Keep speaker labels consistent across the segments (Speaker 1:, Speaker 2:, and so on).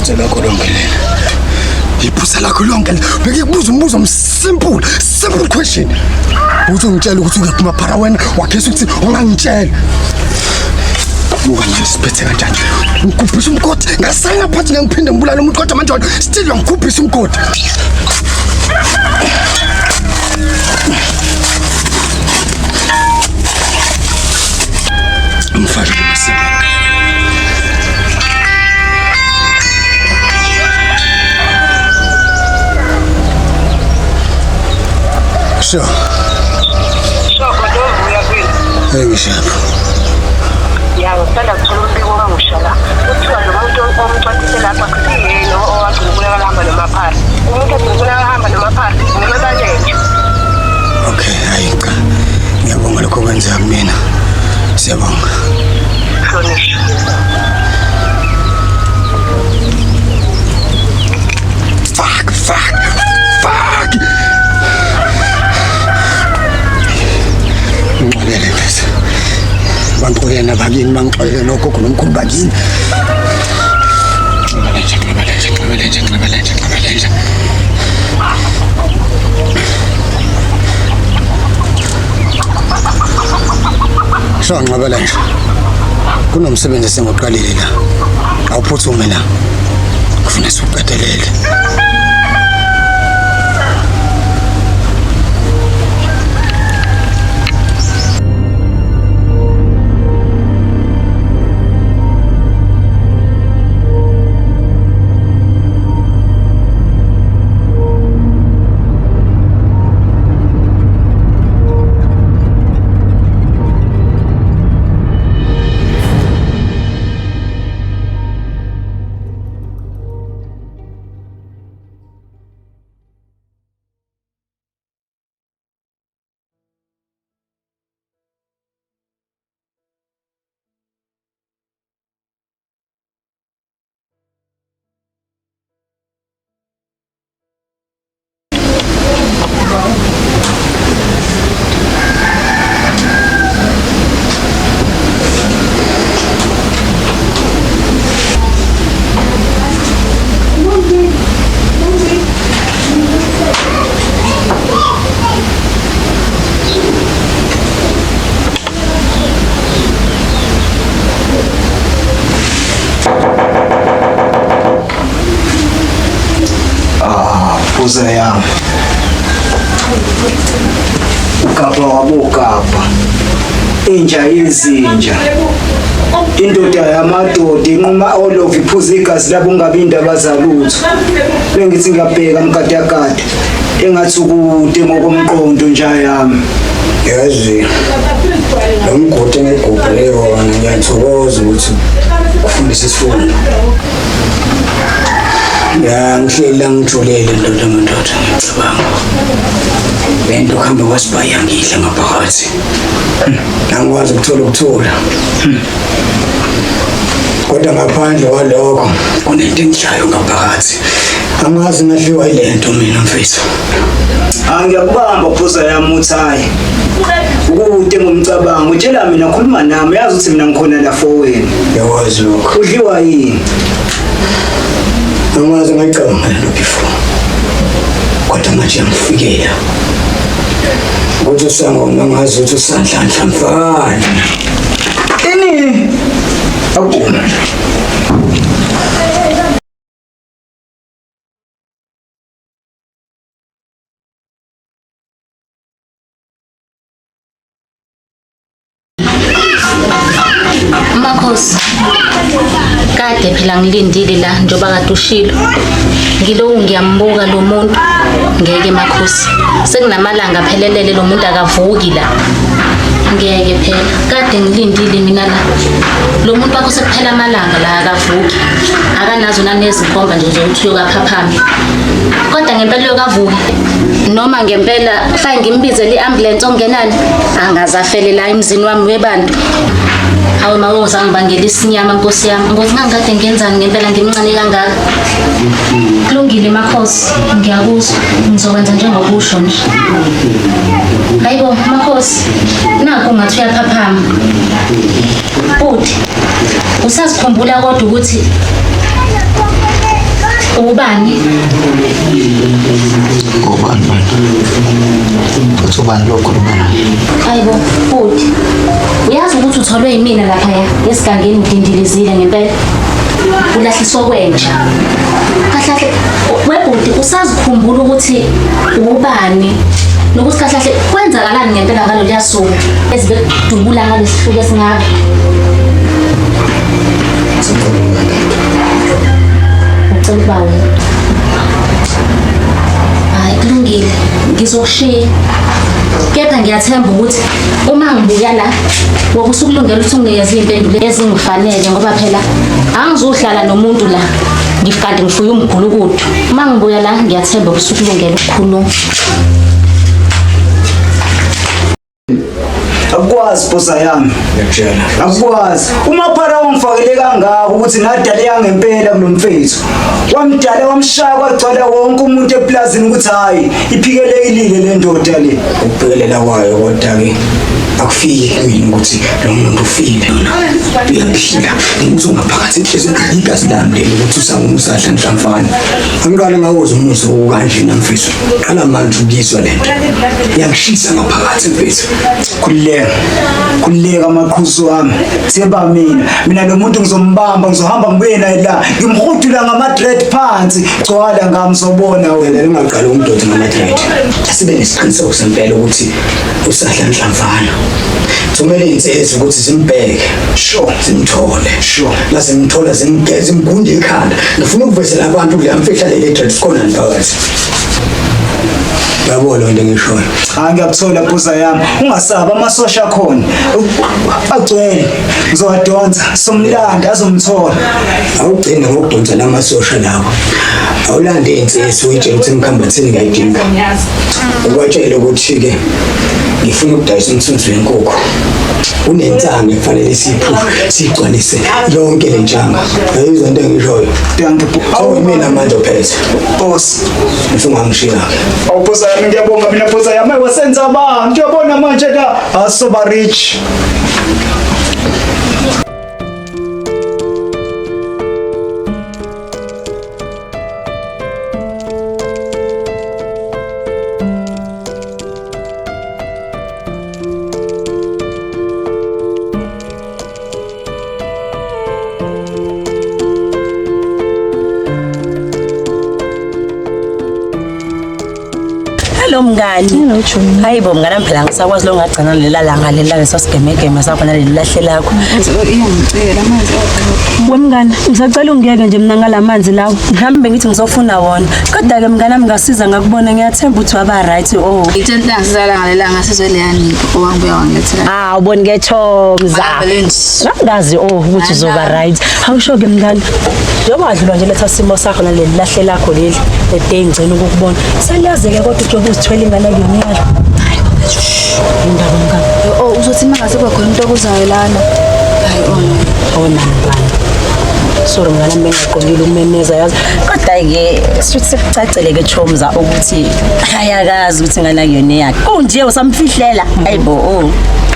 Speaker 1: Iphutha lakho lonke lena. Iphutha lakho lonke. Bekikubuza umbuzo simple question. Uthi ungitshela ukuthi ungephuma phara wena wakhesa ukuthi ungangitshela. Buka manje siphethe kanjani? Ngikuphisha umgodi ngasanga phansi ngiphinde ngibulala umuntu kodwa manje still ngikuphisha umgodi. Mfashwe msebenzi. Sure. Hey, Bishop.
Speaker 2: Ya, ngicela ukuthola umbiko omusha la. Kuthiwa lo muntu omcwatise lapha kusiyena owathi ngibulala hamba nomaphara. Umuntu othi ngibulala hamba nomaphara, ngibabaleje.
Speaker 1: Okay, hayi cha. Ngiyabonga lokho kwenza kumina. Siyabonga.
Speaker 2: Hlonishwa.
Speaker 1: Fuck. Ngixolele bese. Bangixolele bakini, bangixolele nogogo nomkhulu bakini. Ngixolele. Ngixolele nje. Kunomsebenzi esengoqalile la. Awuphuthume la. Kufuna siqedelele.
Speaker 3: Uza yami ukapa wabokapa inja yezinja indoda yamadoda inquma olovi iphuza igazi labo ungabindi abazalutho bengithi ngiyabheka mkadakade engathi ukude ngokomqondo nja yami
Speaker 1: yazi lo mgodi engigubhele wona ngiyathokoza ukuthi ufundise isifundo. Ya ngihleli ngijulele ndoda ngicabanga lento kuhamba kwasibaya ngidla ngaphakathi angikwazi ukuthula kodwa ngaphandle kwalokho kunento engihlayo ngaphakathi angazi ngahliwa ilento mina mfethu.
Speaker 3: Angiyakubamba phuza yami uthayi ukude ngomcabango utshela mina khuluma nami yazi ukuthi mina ngikhona la for wena.
Speaker 1: Yawazi lokho
Speaker 3: udliwa yini
Speaker 1: angazi ngicabanga lo before kodwa manje ngifikela ukuthi usangoma ngazi ukuthi usandla mfana
Speaker 3: ini akuna
Speaker 4: Makhosi kade phela ngilindile la njoba kade ushilo ngiloku ngiyambuka lo muntu ngeke Makhosi senginamalanga aphelelele lo muntu akavuki la ngeke phela kade ngilindile mina la lo muntu wakho sekuphela amalanga la akavuki akanazo nanezinkomba nje zokuthi uyokaphaphama kodwa ngempela uyokavuki noma ngempela kufanele ngimbizele iambulance ongenani angazafele la emzini wami webantu. Hawu mawuzange bangela isinyama Nkosi yami ngokuthi ngangikade ngenzani ngempela ngimncane kangaka. Kulungile Makhosi ngiyakuzwa ngizokwenza njengokusho nje. Hayibo Makhosi nakho ngathi uyaphaphama. Uthi usazikhumbula kodwa ukuthi Ubani?
Speaker 1: Ngobani manje? Uthi ubani lo khuluma naye?
Speaker 4: Hayibo, futhi. Uyazi ukuthi utholwe yimina laphaya esigangeni udindilizile ngempela. Ulahliswa kwenja. Kahle webhuti usazikhumbula ukuthi ubani nokuthi kahle kwenzakalani ngempela ngalo liyasuka ezibe kudubula ngalesihluko esingaka. Ucela bawo. Hayi kulungile ngizokushiya. Kepha ngiyathemba ukuthi uma ngibuya la wokusukulungela ukuthi unginikeze izimpendulo ezingifanele ngoba phela angizohlala nomuntu la ngifikade ngifuye umgulukudu. Uma ngibuya la ngiyathemba ukusukulungela ukukhuluma.
Speaker 3: Akwazi bosa yami ngiyakutshela akwazi uMaphara wangifakele kangaka ukuthi ngadala yangempela kulomfethu wamdala wamshaya kwagcwala wonke umuntu eplazini ukuthi hayi iphikelelile le ndoda le ukubhekelela kwayo kodwa ke akufiki kimi ukuthi lo muntu ufile uyaphila ngizongaphakathi enhlizweni igazi lami leli ukuthi usangumsahla nhlamfana angiqale ngawoza umuso kanje namfethu qala manje ukuyizwa lento yangishisa ngaphakathi mfethu kuleka amaqhuzu wami themba mina lo muntu ngizombamba ngizohamba ngibuye naye la ngimhudula ngama-dread phansi gcwala ngami zobona wena lingaqala umdoti ngama-dread asibe nesiqiniseko sempela ukuthi usahla nhlamvana thumele insezi ukuthi zimbheke sure zimthole sure la zimthola zimgeze imgunde ekhanda ngifuna ukuvezela abantu kule mfihla leli dread khona phakathi yabona into ngishoyo ngiyakuthola bhuza yami ungasaba amasosha khona agcwele ngizowadonsa somlanda azomthola awugcine ngokudonsa lamasosha lawo awulande insizwe uyitshela ukuthi imkhambathini ngayidinga ukwatshela ukuthi ke ngifuna ukudayisa umthunzi wenkukhu unensanga kufanele siyigcwalise yonke le njanga ayizwa into engishoyo mina manje ophethe boss ngifuna ngishiya awubosa yami ngiyabonga mina bosa yami wasenza abantu uyabona manje la asoba rich
Speaker 5: Hello mngani.
Speaker 6: Hello Juni.
Speaker 5: Hayibo mngani phela ngisakwazi lo ngagcina lela langa lela lesasigemegeme sakho naleli lahle lakho.
Speaker 6: Iyangicela manje.
Speaker 5: Wemngani ngisacela ungiyeke nje mina ngalamanzi lawo. Mhlambe ngithi ngizofuna wona. Kodwa ke mngani nami ngasiza ngakubona ngiyathemba ukuthi waba right oh.
Speaker 6: Ngitshela ngisizala ngalelanga sizwe leyani owangibuya wangilethela.
Speaker 5: Uboni ke Thomza. Ngangazi ukuthi uzoba right. Awusho ke mngani. Njengoba wadlula nje letha simo sakho naleli lahle lakho leli eday ngicela ukubona. Seliyazi ke kodwa ujobe uzithwele ingane yakho yona. Hayi indaba ngani?
Speaker 6: Uzothi mangase kwakhona into okuzayo lana. Hayi
Speaker 5: ona ngani. Sorry mngani bengaqondile umeneza yazi. Kodwa ke sithi sekucacele ke Thomza ukuthi ayakazi ukuthi ingane yakho yakhe. Kunje usamfihlela. Hayibo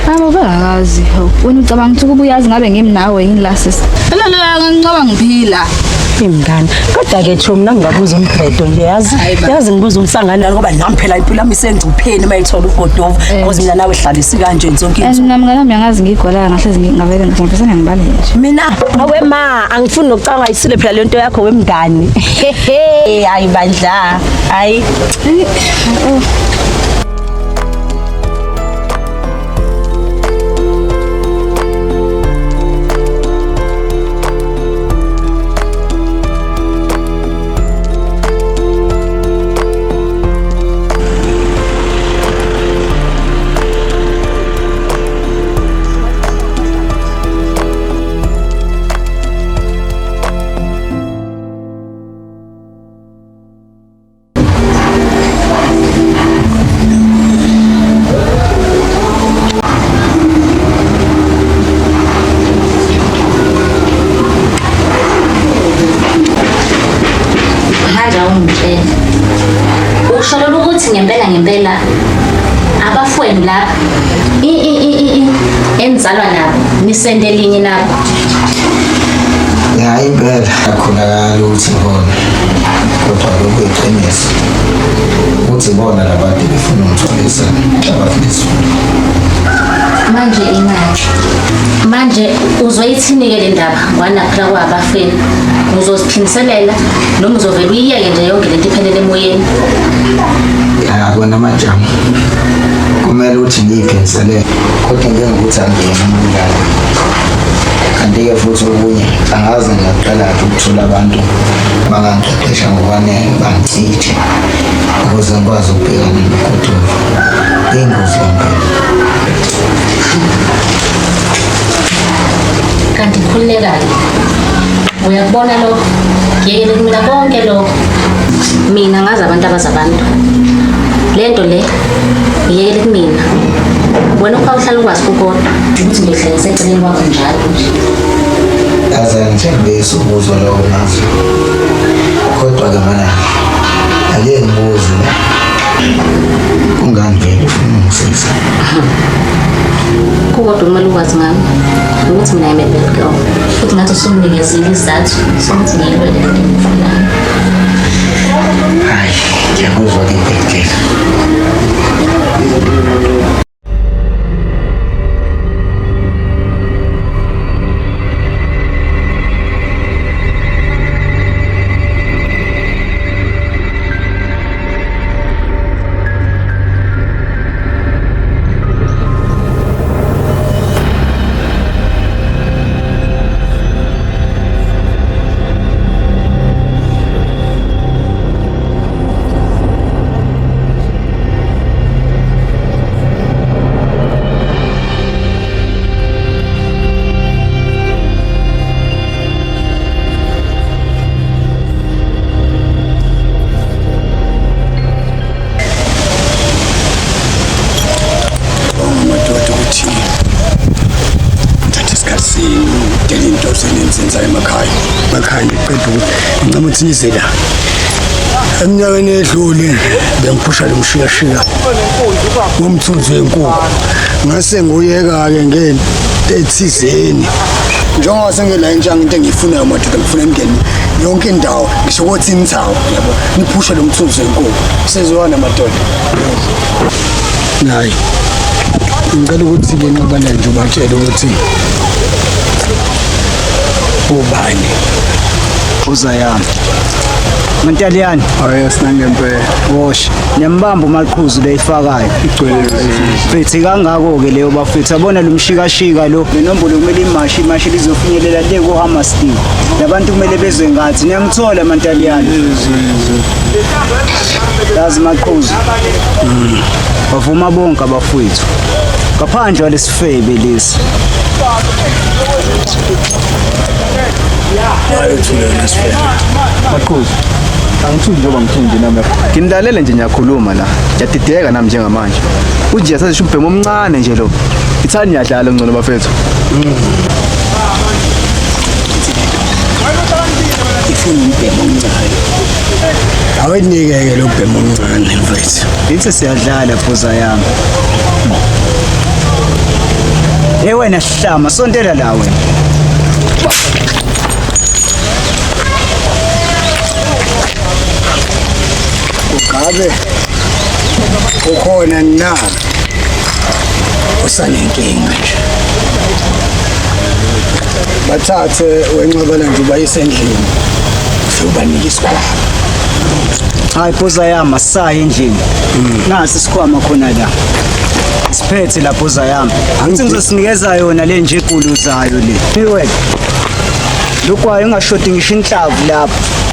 Speaker 6: Abo bakazi. Wena ucabanga ukuthi kuba uyazi ngabe ngimnawe yini la sisi. Phela ngicabanga ngiphila.
Speaker 5: Imngani kodwa ke Thomna ngingabuza umbhedo nje yazi ngibuza umhlangano ngoba nami phela impilo yami isenzupheni mayithola ugodovu because mina nawe hlalisi kanje zonke izinto
Speaker 6: nami ngami angazi ngigwala ngahle ngingavele ngifuna ngibale nje
Speaker 5: mina awe ma angifuni nokucanga isile phela lento yakho wemngani hayi bandla hayi
Speaker 4: Usholo ukuthi ngempela abafweni lapha enzalwa nabo nisende linye nabo
Speaker 7: ya impela akhonakala ukuthi ngibone
Speaker 3: kodwa lokuyiqiniso uthi bona labantu befuna umthwalisa abafisuna
Speaker 4: Manje imali. Manje uzoyithini-ke le ndaba ngwanaphela kwabafeni? Uzoziphindiselela noma uzovela uyiyeke nje yonke lento iphelele emoyeni?
Speaker 3: Yabona majamu kumele ukuthi ngiyiphindiselele kodwa njengokuthi angiyena umlalo kanti-ke futhi okunye angaze ngiyaqala-ke ukuthola abantu bangangiqeqesha ngokwanele bangicije ukuze ngikwazi ukubhekana nokuduva ingozi yempela.
Speaker 4: Kanti khululeka-ke uyakubona lokho, ngiyekele kumina konke lokho. Mina ngazi abantu abazabantu, le nto le ngiyekele kumina. Wena ukha uhlala ukwazi kukodwa ukuthi ngiyohlala eseceleni kwakho njalo nje.
Speaker 3: Yazi angijabulisi ukuzwa lowo nazo kodwa-ke mana ake ngibuze la kungani vele ufuna ungisiza
Speaker 4: Kukodwa kumele ukwazi ngami ukuthi mina ngimebhele girl futhi ngathi usunginikezile isizathu sokuthi ngiyilwele le nto engiyifunayo.
Speaker 3: hayi ngiyakuzwa-ke ibhekela
Speaker 1: Ngicela ukuthi nize la eminyakeni edlule bengiphusha lo mshiyashiya ngomthunzi wenkukhu ngase nguyeka-ke ngento ethizeni njengoba sengela intshanga into engiyifunayo madoda ngifuna emngeni yonke indawo ngisho ukuthi imthawo yabo niphusha lo mthunzi wenkukhu sezwana madoda nayi ngicela ukuthi-ke nqabana nje ubatshele ukuthi ubani
Speaker 3: uzayami Mantaliyani
Speaker 1: hayi sinangempela
Speaker 3: wosh niyambamba umaqhuzu leyifakayo
Speaker 1: igcwele
Speaker 3: Fethi kangako-ke leyo bafethu abona lo mshikashika lo lenombolo kumele imashi lizofinyelela le ko-Hammersmith labantu kumele bezwe ngathi niyamthola Mantaliyani yazi maqhuzu bavuma bonke abafowethu ngaphandle walesifebe lesi
Speaker 1: hayi thulele sifele
Speaker 7: Maqhuzu angithuki njengoba ngithunje nami nginilalele nje ngiyakhuluma la ngiyadideka nami njengamanje uthi yasazisho umbhemo omncane nje lo ithani yadlala ngcono bafethu
Speaker 1: ifuna umbhemo omncane awenike-ke lo bhemo omncane mfethu
Speaker 3: ithi siyadlala phuza yami wena sihlama sondela la wena
Speaker 1: ngabe ukhona na usanenkinga nje bathathe wenqabana nje ubayise endlini ubanike isikhwama
Speaker 3: hayi phuza yami asisayi endlini nasi isikhwama khona la siphethe la phuza yami angithi ngizosinikeza yona le nje eguluzayo le wena lokwayo ungashoti ngisho inhlavu lapha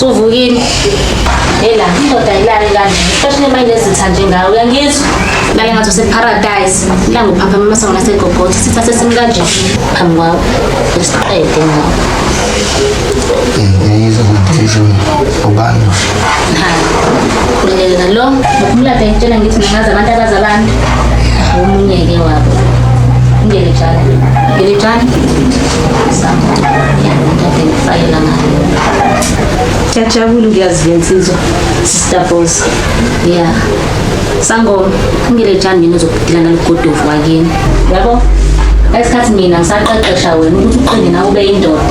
Speaker 4: Suvukile. Yela, indoda ilale kanje. Especially manje ezithanje ngawe. Uyangizwa? Lale ngathi useparadise. La ngophapha masango nasegogothi. Sithathe simkanje. Phambi kwawo. Isiqede ngawo.
Speaker 1: Ngiyizokuthisha ubani.
Speaker 4: Kulelela lo. Ngokumlapha ngitshela ngithi ngingazi abantu abazi abantu. Omunye-ke wabo. Ngeletshani. Ngeletshani? Ngifayela ngayo.
Speaker 5: Ngiyajabula ukuyazi le nsizwa.
Speaker 4: Sister Boss. Yeah. Sangoma, ngeletshani mina uzokudilana nalogodovu wakini. Yabo? Esikhathi mina ngisaqeqesha wena ukuthi uqine nawe ube indoda.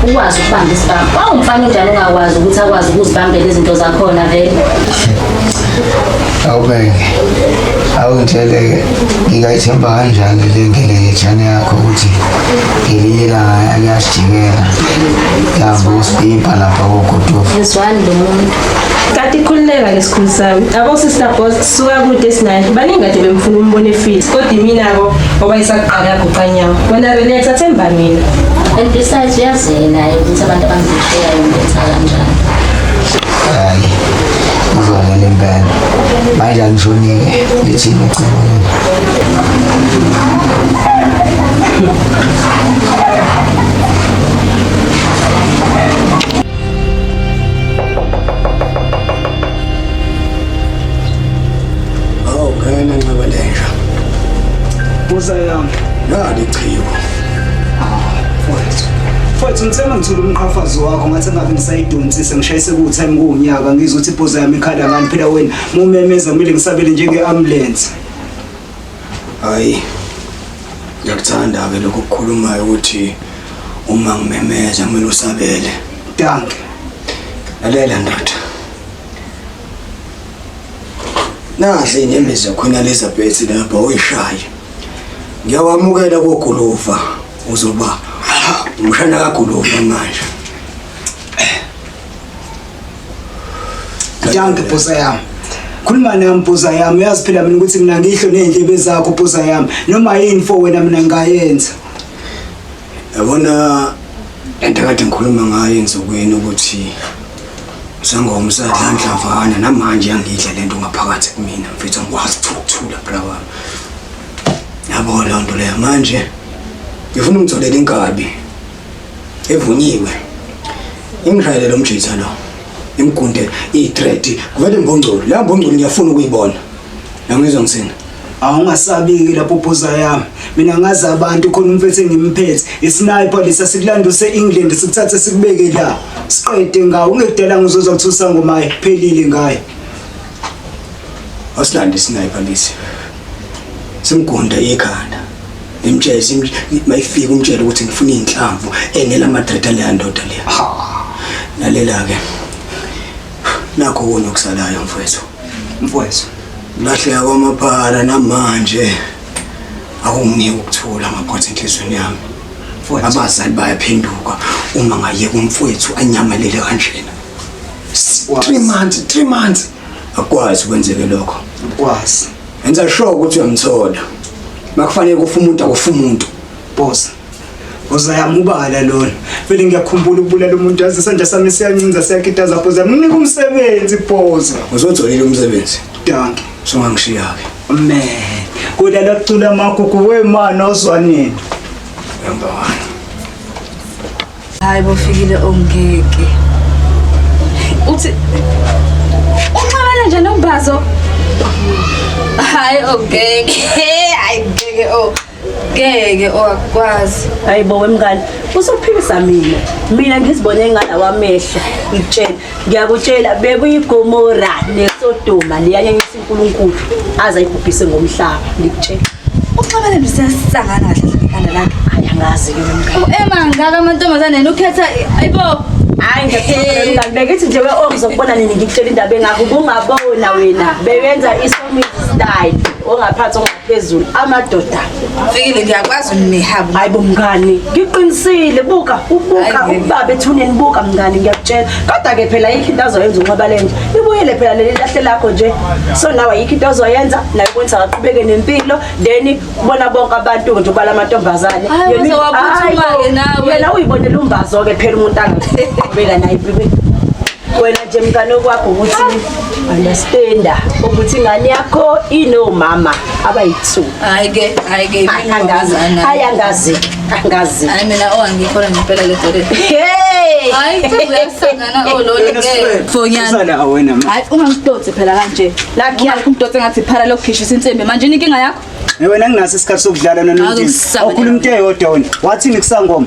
Speaker 4: Ukwazi ukubamba isibamba. Wawumfana njalo ungakwazi ukuthi akwazi ukuzibambela izinto zakhona vele.
Speaker 1: Awubeke. Awungitshele ngingayithemba kanjani le ngeletshani yakho ukuthi ngelila ayasijikela. Yabo usipimpa lapha kogodovu.
Speaker 4: Yizwani lo muntu.
Speaker 5: Kanti khululeka lesikhulu sami. Abo Sister Boss suka kude sinani. Baningi kade bemfuna umbone fit. Kodwa mina ngoba isaqala yaguqanyawo. Wena beletha themba mina.
Speaker 4: And besides uyazena ukuthi abantu abangizishiya yonke kanjani.
Speaker 1: Hayi. Uzona lempela. Manje angishonike lithi ucingo. Ngena ngibalenja.
Speaker 3: Buza yami.
Speaker 1: Nali chiwo.
Speaker 3: Futhi ngithenga ngithola umqhafazo wakho ngathi ngabe ngisayidonsise ngishayise ku-time kunyaka ngizwe ukuthi ibhoza yami ikhala ngani phela wena mumemeza kumele ngisabele njenge-ambulance.
Speaker 1: Hayi. Ngiyakuthanda ke lokho ukukhulumayo ukuthi uma ngimemeza kumele usabele.
Speaker 3: Danke.
Speaker 1: Lalela ndoda. Nazi inyembezi khona Elizabeth lapha uyishaye. Ngiyawamukela koGuluva uzoba umshana kaGuluva manje.
Speaker 3: Danke Buza yami. Khuluma nami Buza yami uyazi phela mina ukuthi mina ngihlo nezindlebe zakho Buza yami noma yini for wena mina ngayenza.
Speaker 1: Yabona into kade ngikhuluma ngayo insukwini ukuthi Sangoma usadlandlavana namanje yangidla lento ngaphakathi kumina mfethu ngikwazi ukuthula brawa. Yabo le nto leyo manje ngifuna ungitholele inkabi evunyiwe. Ingishayele lo mjitha lo. Imgunde i-thread kuvele imbongcolo. La mbongcolo ngiyafuna ukuyibona. Yangizwa ngisini.
Speaker 3: Awungasabiki lapho Buza yami. Mina ngazi abantu khona umfethu engimphethe. Isniper lesa sikulando se-England sikuthatha sikubeke la. Siqede ngawo ungekudala ngizoza kuthusa ngomaye kuphelile ngaye.
Speaker 1: Asilande isniper lesi. Simgunda ekhanda. Imtshezi mayifika umtshela ukuthi ngifuna inhlamvu enela madrata le ndoda le. Lalela ke. Nakho wona okusalayo mfowethu.
Speaker 3: Mfowethu.
Speaker 1: Lahleka kwamaphara namanje akunginike ukuthula amaphakathi enhlizweni yami. Abazali bayaphenduka uma ngayeka umfowethu anyamalele kanjena. 3 months akwazi ukwenzeke lokho.
Speaker 3: Ukwazi.
Speaker 1: Enza sure ukuthi uyamthola. Makufanele kufa umuntu akufa umuntu.
Speaker 3: Boss. Buza yami ubala lona. Vele ngiyakhumbula ukubulala umuntu yazi isandla sami siyancinza siyakitaza Buza. Nginika umsebenzi Buza.
Speaker 1: Uzotholile umsebenzi.
Speaker 3: Danke.
Speaker 1: Songangishiya ke.
Speaker 3: Man. Kudala kucula amagugu wemani ozwanini.
Speaker 1: Number 1.
Speaker 6: Hayi bofikile ongeke. Uthi uxabana nje nombazo. Hayi ongeke. Hayi ngeke ngeke akwazi.
Speaker 5: Hayibo wemngane usophikisa mina ngizibone ngala wamehlo ngitshela ngiyakutshela bekuyigomora neSodoma leyanyanyisa uNkulunkulu aza ayibhubhise ngomhlaba ngikutshela
Speaker 6: Uxabana bisasangana kahle ekhanda lakhe.
Speaker 5: ayangazi ke wemngane
Speaker 6: Ema ngaka amantombazane ukhetha ayibo.
Speaker 5: hayi ngiyakutshela ngithi nje ozokubona nini ngikutshela indaba engakho ungabona wena beyenza isomizi style ongaphathi ongaphezulu amadoda
Speaker 6: Fikile ngiyakwazi unihaba.
Speaker 5: hayibo mngane ngiqinisile buka ubaba ethuneni buka mngane ngiyakutshela kodwa ke phela yikho into azoyenza unqaba lenje ibuyele phela leli lahle lakho nje so nawe yikho into azoyenza nayo kwenza aqhubeke nempilo then kubona bonke abantu nje ubala amantombazane
Speaker 6: Yena
Speaker 5: yena uyibonela umbazo ke phela umuntu angabeka naye impilo wena nje mngane okwakho ukuthi understanda ukuthi ingane yakho inomama abayi2.
Speaker 6: Hayi ke
Speaker 5: angazi
Speaker 6: hayi mina owangikhola ngempela le dole hayi uyasangana ololo ke fonyana
Speaker 3: Usala wena ma.
Speaker 6: hayi ungangidotse phela kanje lakhi umdotse ngathi phara lokukhishisa insimbi manje inkinga yakho
Speaker 3: Wena nginaso isikhathi sokudlala noNomtini. Awukhuluma into eyodwa wena. Wathini kusangoma?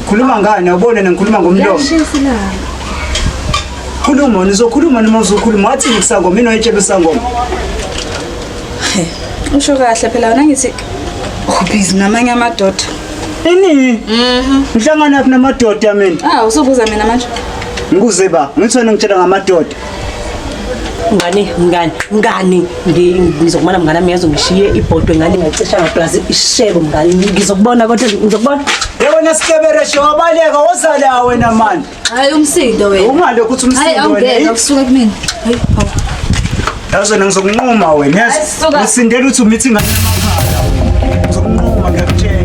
Speaker 3: Khuluma ngani ubone ngikhuluma ngomlomo. Khuluma nizokhuluma noma uzokhuluma wathini kusangoma mina oyitshela usangoma.
Speaker 6: usho kahle phela wena ngithi ubhizi namanye amadoda
Speaker 3: Ini? Ngihlangana namadoda mina.
Speaker 6: usubuza mina manje
Speaker 3: Ngibuze ba, ngithona ngitshela ngamadoda.
Speaker 5: Ngani ngizokumana mngane ami yazongishiye ibhodwe ngani ngacisha ngaplaza ishebo mngane ngizokubona kodwa ngizokubona
Speaker 3: Yabona sikebereshe wabaleka wozala wena man.
Speaker 6: hayi umsindo wena
Speaker 3: Ungale ukuthi umsindo wena.
Speaker 6: hayi kusuka kumina hayi
Speaker 3: Yazona ngizokunquma wena. Yazi
Speaker 6: suka.
Speaker 3: usindela uthi umithi ngani emakhaya. Ngizokunquma ngiyakutshela.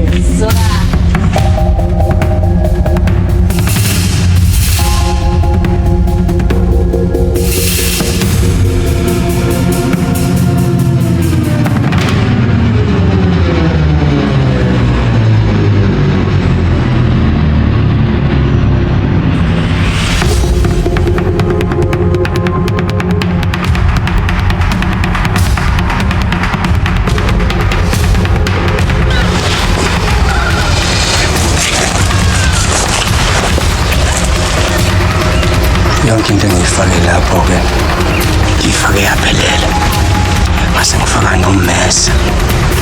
Speaker 1: Yonke into engiyifake lapho ke ngifake yaphelela. Mase ngifaka nommesa.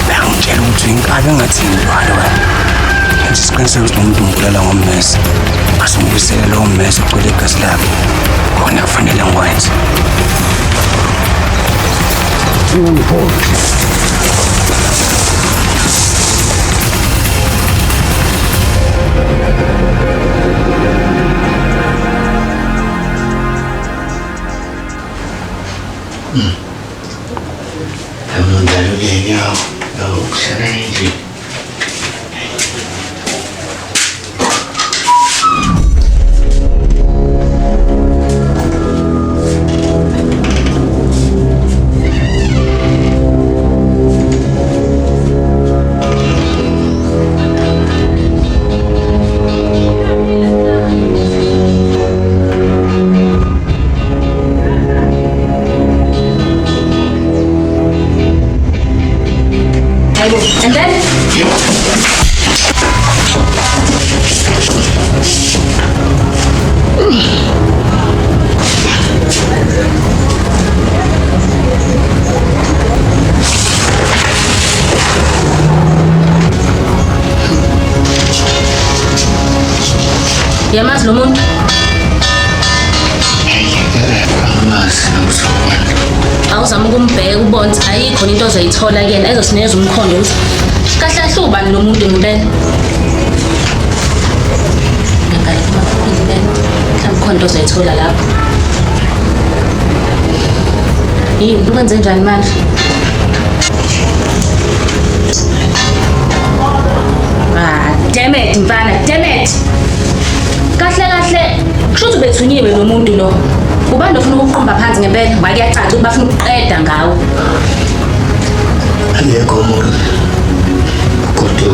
Speaker 1: Bangitshela ukuthi inkaba engathindwa wena. Ngithi siqiniseke ukuthi umuntu umbulela ngommesa. Asungibisele lo mmesa ugcwele igazi lakhe. Khona kufanele ngikwenze.
Speaker 4: And then yamazi lo muntu awuzama ukumbheka ubone ukuthi ayikho into ozoyithola kuyena ezosinikeza umkhondo ukuthi kahle kahle ubani lo muntu ngibene mkhondo ozoyithola lapho yini ukwenze njani manje damn it mfana damn it kahle kahle kusho bethunyiwe lo muntu lo ubani ofuna ukuqhomba phansi ngempela wakuyacaca ukuthi bafuna ukuqeda ngawo
Speaker 1: Ayekho umuntu kodwa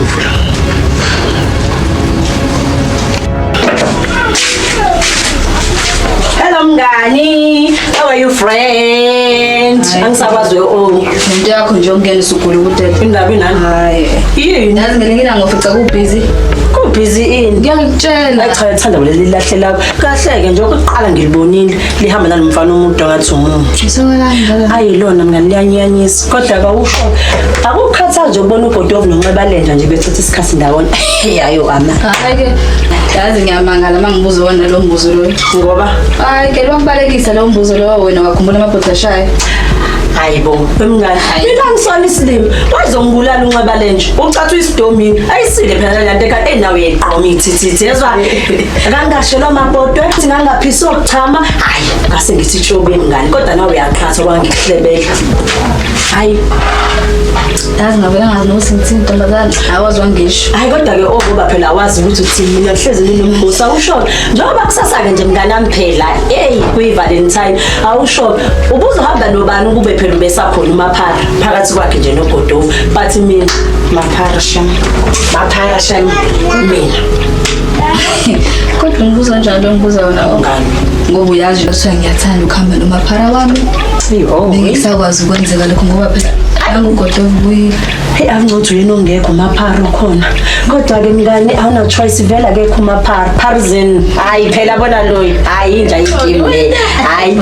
Speaker 5: Hello mngani, how are you friend? Angisakwazi
Speaker 6: into yakho nje ongenisa ugula ukuthi
Speaker 5: indaba inani?
Speaker 6: hayi
Speaker 5: Yini?
Speaker 6: yazi ngelinye ngofica kubhizi
Speaker 5: Kubhizi ini?
Speaker 6: ngiyangitshela
Speaker 5: Cha ngithanda leli lahle lakho. Kahleke nje ukuqala ngilibonile lihamba nalomfana umuntu ongathi umuntu.
Speaker 6: isokalanga
Speaker 5: Ayilona mngani liyanyanyisa kodwa akawusho. Akukhathaza nje ukubona uBhodov noNxebalenja nje bethatha isikhathi ndawona. Hayo ama.
Speaker 6: hayi ke yazi ngiyamangala mangibuza wona lo mbuzo lo
Speaker 5: Ngoba
Speaker 6: hayi ke lokubalekisa lo mbuzo lo wena wakhumbula amabhodla ashayo
Speaker 5: hayibo mngani mina ngisona isilimo wazongibulala uNxebalenja ucathi isidomini ayisile phela lento ekade nawe uyayiqoma ithithithi yezwa akangashelwa amabhodwe singangaphisa ukuchama hayi ngase ngithi chobe mngani kodwa nawe uyaqhatha kwangikuhlebela Hayi.
Speaker 6: Yazi ngabe angazi nokuthi ngithini ntombazane. Awazi wangisho.
Speaker 5: Hayi kodwa ke ngoba phela wazi ukuthi uthini mina hleze ninombuso awusho. Njengoba kusasa ke nje mngani ami phela. Hey, kuyi Valentine. Awusho ubuzohamba nobani ukube phela ubesakhona uMaphara phakathi kwakhe nje noGodovu. But mina Maphara shami mina.
Speaker 6: Kodwa ngibuza njalo ngibuza wona ngani. Ngoba uyazi ukuthi ngiyathanda ukuhamba noMaphara wami. Ngisakwazi ukwenzeka lokho ngoba phela anguGodovu buyi.
Speaker 5: Hey angcothi yena ongekho uMaphara ukhona. Kodwa ke mngani awuna choice vela ke kuMaphara. Parzin. Hayi phela bona loyi. Hayi inja igame le. Hayi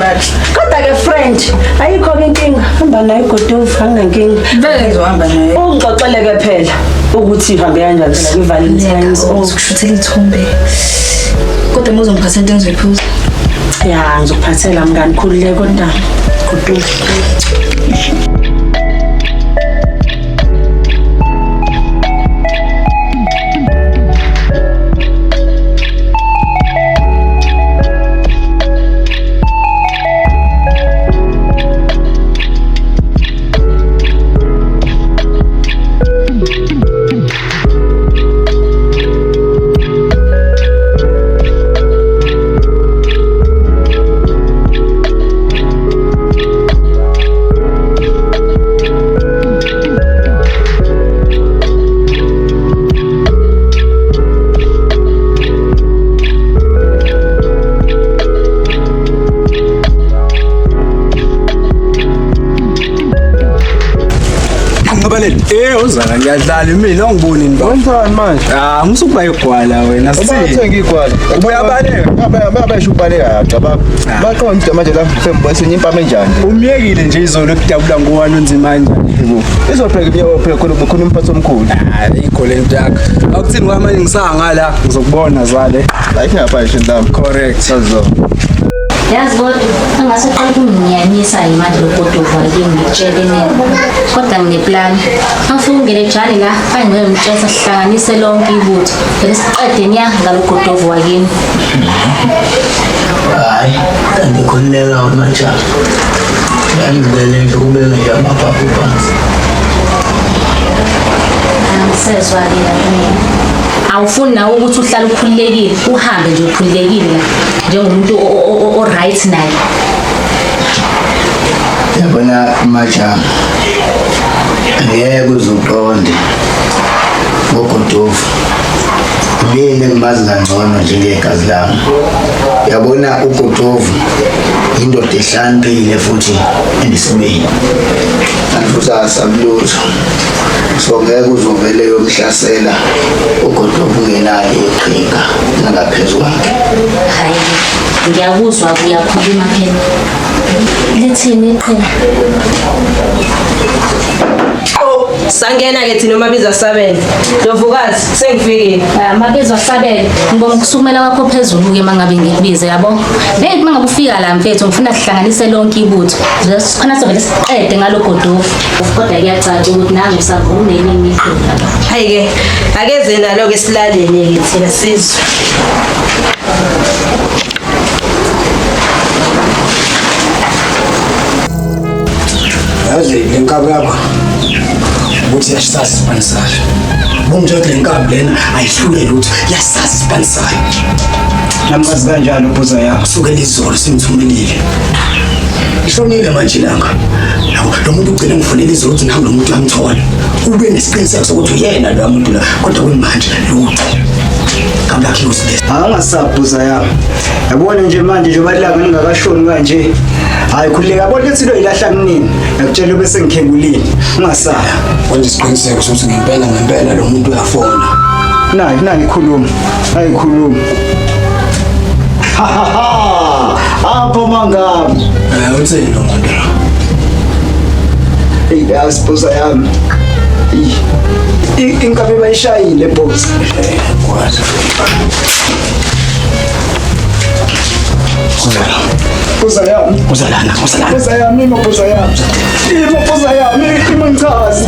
Speaker 5: kodwa ke friend ayikho ke inkinga. Hamba naye uGodovu anginankinga.
Speaker 6: Vele ngizohamba naye.
Speaker 5: Ungixoxele ke phela ukuthi ihambe kanjani phela kwiValentine's
Speaker 6: ukushuthela ithumbe. Kodwa muzongiphatha into engizoyiphuza.
Speaker 5: Ya ngizokuphathela mngani khulile kodwa Godovu.
Speaker 3: Uzala ngiyadlala imini ongiboni ni ba.
Speaker 7: Wenzani manje?
Speaker 3: Ngisukuba igwala wena
Speaker 7: sithi. Ubuthenga igwala.
Speaker 3: Ubuyabaleka.
Speaker 7: Bayasho ubaleka cabanga. Baqonda manje la sembosenye impama enjani?
Speaker 3: Umiyekile nje izolo ekudabula ngowani onzima kanjani.
Speaker 7: Yebo. Izopheka phela khona umphathi omkhulu.
Speaker 3: Igole ntakho. Akuthini kwamanje ngisangala ngizokubona zale.
Speaker 7: Like ngapha nje ndami.
Speaker 3: Correct sazo.
Speaker 4: Yazi kodwa angase qala kunginyanyisa imanje loGodovu ngitshele nini. Kodwa ngineplan. Angifuna ungene ejani la, fanele ngimtshela sihlanganise lonke ibutho. Bese siqede nya ngaloGodovu wakini.
Speaker 8: Hayi, angikhuleka manje. Ngibele nje kubeka nje amaphaphu phansi.
Speaker 4: Angisezwa mina. Awufuni nawe ukuthi uhlale ukhululekile, uhambe nje ukhululekile njengomuntu o right naye.
Speaker 8: Yabona majama. Ngeke uzuqonde ngoGodovu. Mina ngimazi kangcono njengegazi lami. Yabona uGodovu indoda ehlaniphile futhi enesimeni. Futhi asabulutho. So ngeke uzovele yomhlasela uGodovu ngenalo iqhinga nangaphezulu kwakhe.
Speaker 4: Hayi, ngiyakuzwa uyakhuluma phela. Lithini iqhinga?
Speaker 5: Sangena ke thina Mabizo Sabele. Ndovukazi sengifikile.
Speaker 4: Mabizo Sabele, ngibona ukusukumela kwakho phezulu ke mangabe ngikubize yabo. Hey mangabe ufika la mfethu ngifuna sihlanganise lonke ibutho. Sikhona sovele siqede ngaloGodovu. Kodwa kuyacaca ukuthi nangu usavuna nini iqhinga.
Speaker 5: Hayi ke akeze nalo ke silaleni ke thina sizwe.
Speaker 1: Yazi lenkabi yakho ukuthi yasasa isipanisayo. Bonke le nkabi lena ayihluke lutho yasasa isipanisayo.
Speaker 3: Namazi kanjalo buza yakho.
Speaker 1: Kusukela izolo simthumelile. Ishonile manje langa. Lo muntu ugcina ngifonela izolo ukuthi nawe lo muntu uyamthola. Ube nesiqiniseko sokuthi uyena lo muntu la kodwa kumanje lutho. Kamla close this.
Speaker 3: Angasabhuza yakho. Yabona nje manje nje balaka ngingakashoni kanje. Hayi khuleka yabona lethi lo ilahla kunini. Ngakutshela bese ngikhengulini. Ungasaya.
Speaker 1: Konje isiqiniseko sokuthi ngempela lo muntu uyafona.
Speaker 3: Nayi ngikhuluma. Hayi khuluma. Apho mangami.
Speaker 1: Uthini lo muntu?
Speaker 3: Yasibhuza yami. Inkabi bayishayile boss.
Speaker 1: Kwazi.
Speaker 3: Buza yami.
Speaker 1: Uzalana.
Speaker 3: Buza yami, buza yami. Buza yami, imangchazi.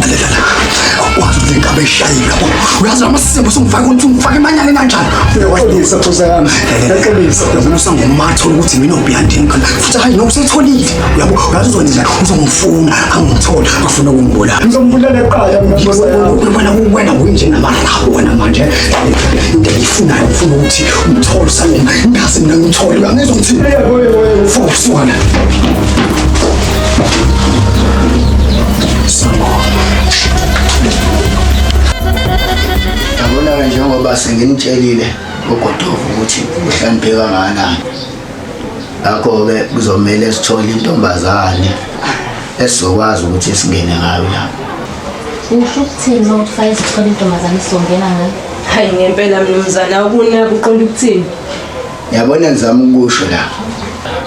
Speaker 1: Wazi lenkabi beshayile yabo. Uyazi amasimbo songifaka emanyane kanjani?
Speaker 3: Uyaqolisa phosa yami. Uyaqolisa.
Speaker 1: Yabona usangumathola ukuthi mina obiyandini kana. Futhi hayi nokusayitholile. Uyabo uyazi uzonizela uzongifuna angithole afuna ukungibulala.
Speaker 3: Ngizombulela eqala mina
Speaker 1: Wena uyinjengamara lapho wena manje. Into engiyifunayo ufuna ukuthi umthole samina. Ngazi mina ngithole uyangizwa ukuthi focus wena.
Speaker 8: Yabona njengoba senginitshelile uGodovu ukuthi uhlanipheka kangakanani. Ngakho-ke kuzomele sithole intombazane esizokwazi ukuthi singene ngayo lapho.
Speaker 4: Usho ukuthini uma uthi sithola intombazane sizongena ngayo?
Speaker 5: Hayi ngempela mnumzane akunaki uqonda ukuthini?
Speaker 8: Yabona ngizama ukusho la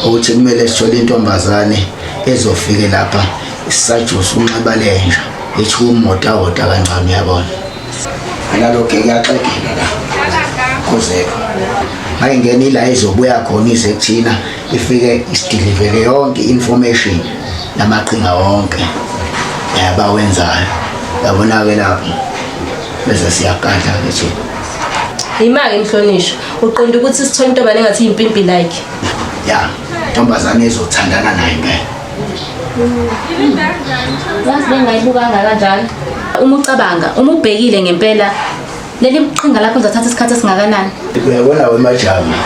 Speaker 8: ukuthi kumele sithole intombazane ezofike lapha isajusa unqaba lenja ethi umota kancane yabona. Nalokho kuyaxegela la. Kuzeka. Mayingena ila izobuya khona ize kuthina ifike isidilivele yonke information namaqhinga wonke yabawenzayo. Yabona ke lapho bese siyakadla ke thina.
Speaker 5: Imake Mhlonishwa uqonda ukuthi sithole intombazane engathi impimpi like.
Speaker 8: Ya, intombazane ezothandana naye ngeke.
Speaker 4: Yazi bengayibukanga kanjalo. Uma ucabanga, uma ubhekile ngempela leli qhinga lakho uzathatha isikhathi esingakanani?
Speaker 8: Uyabona wemajama.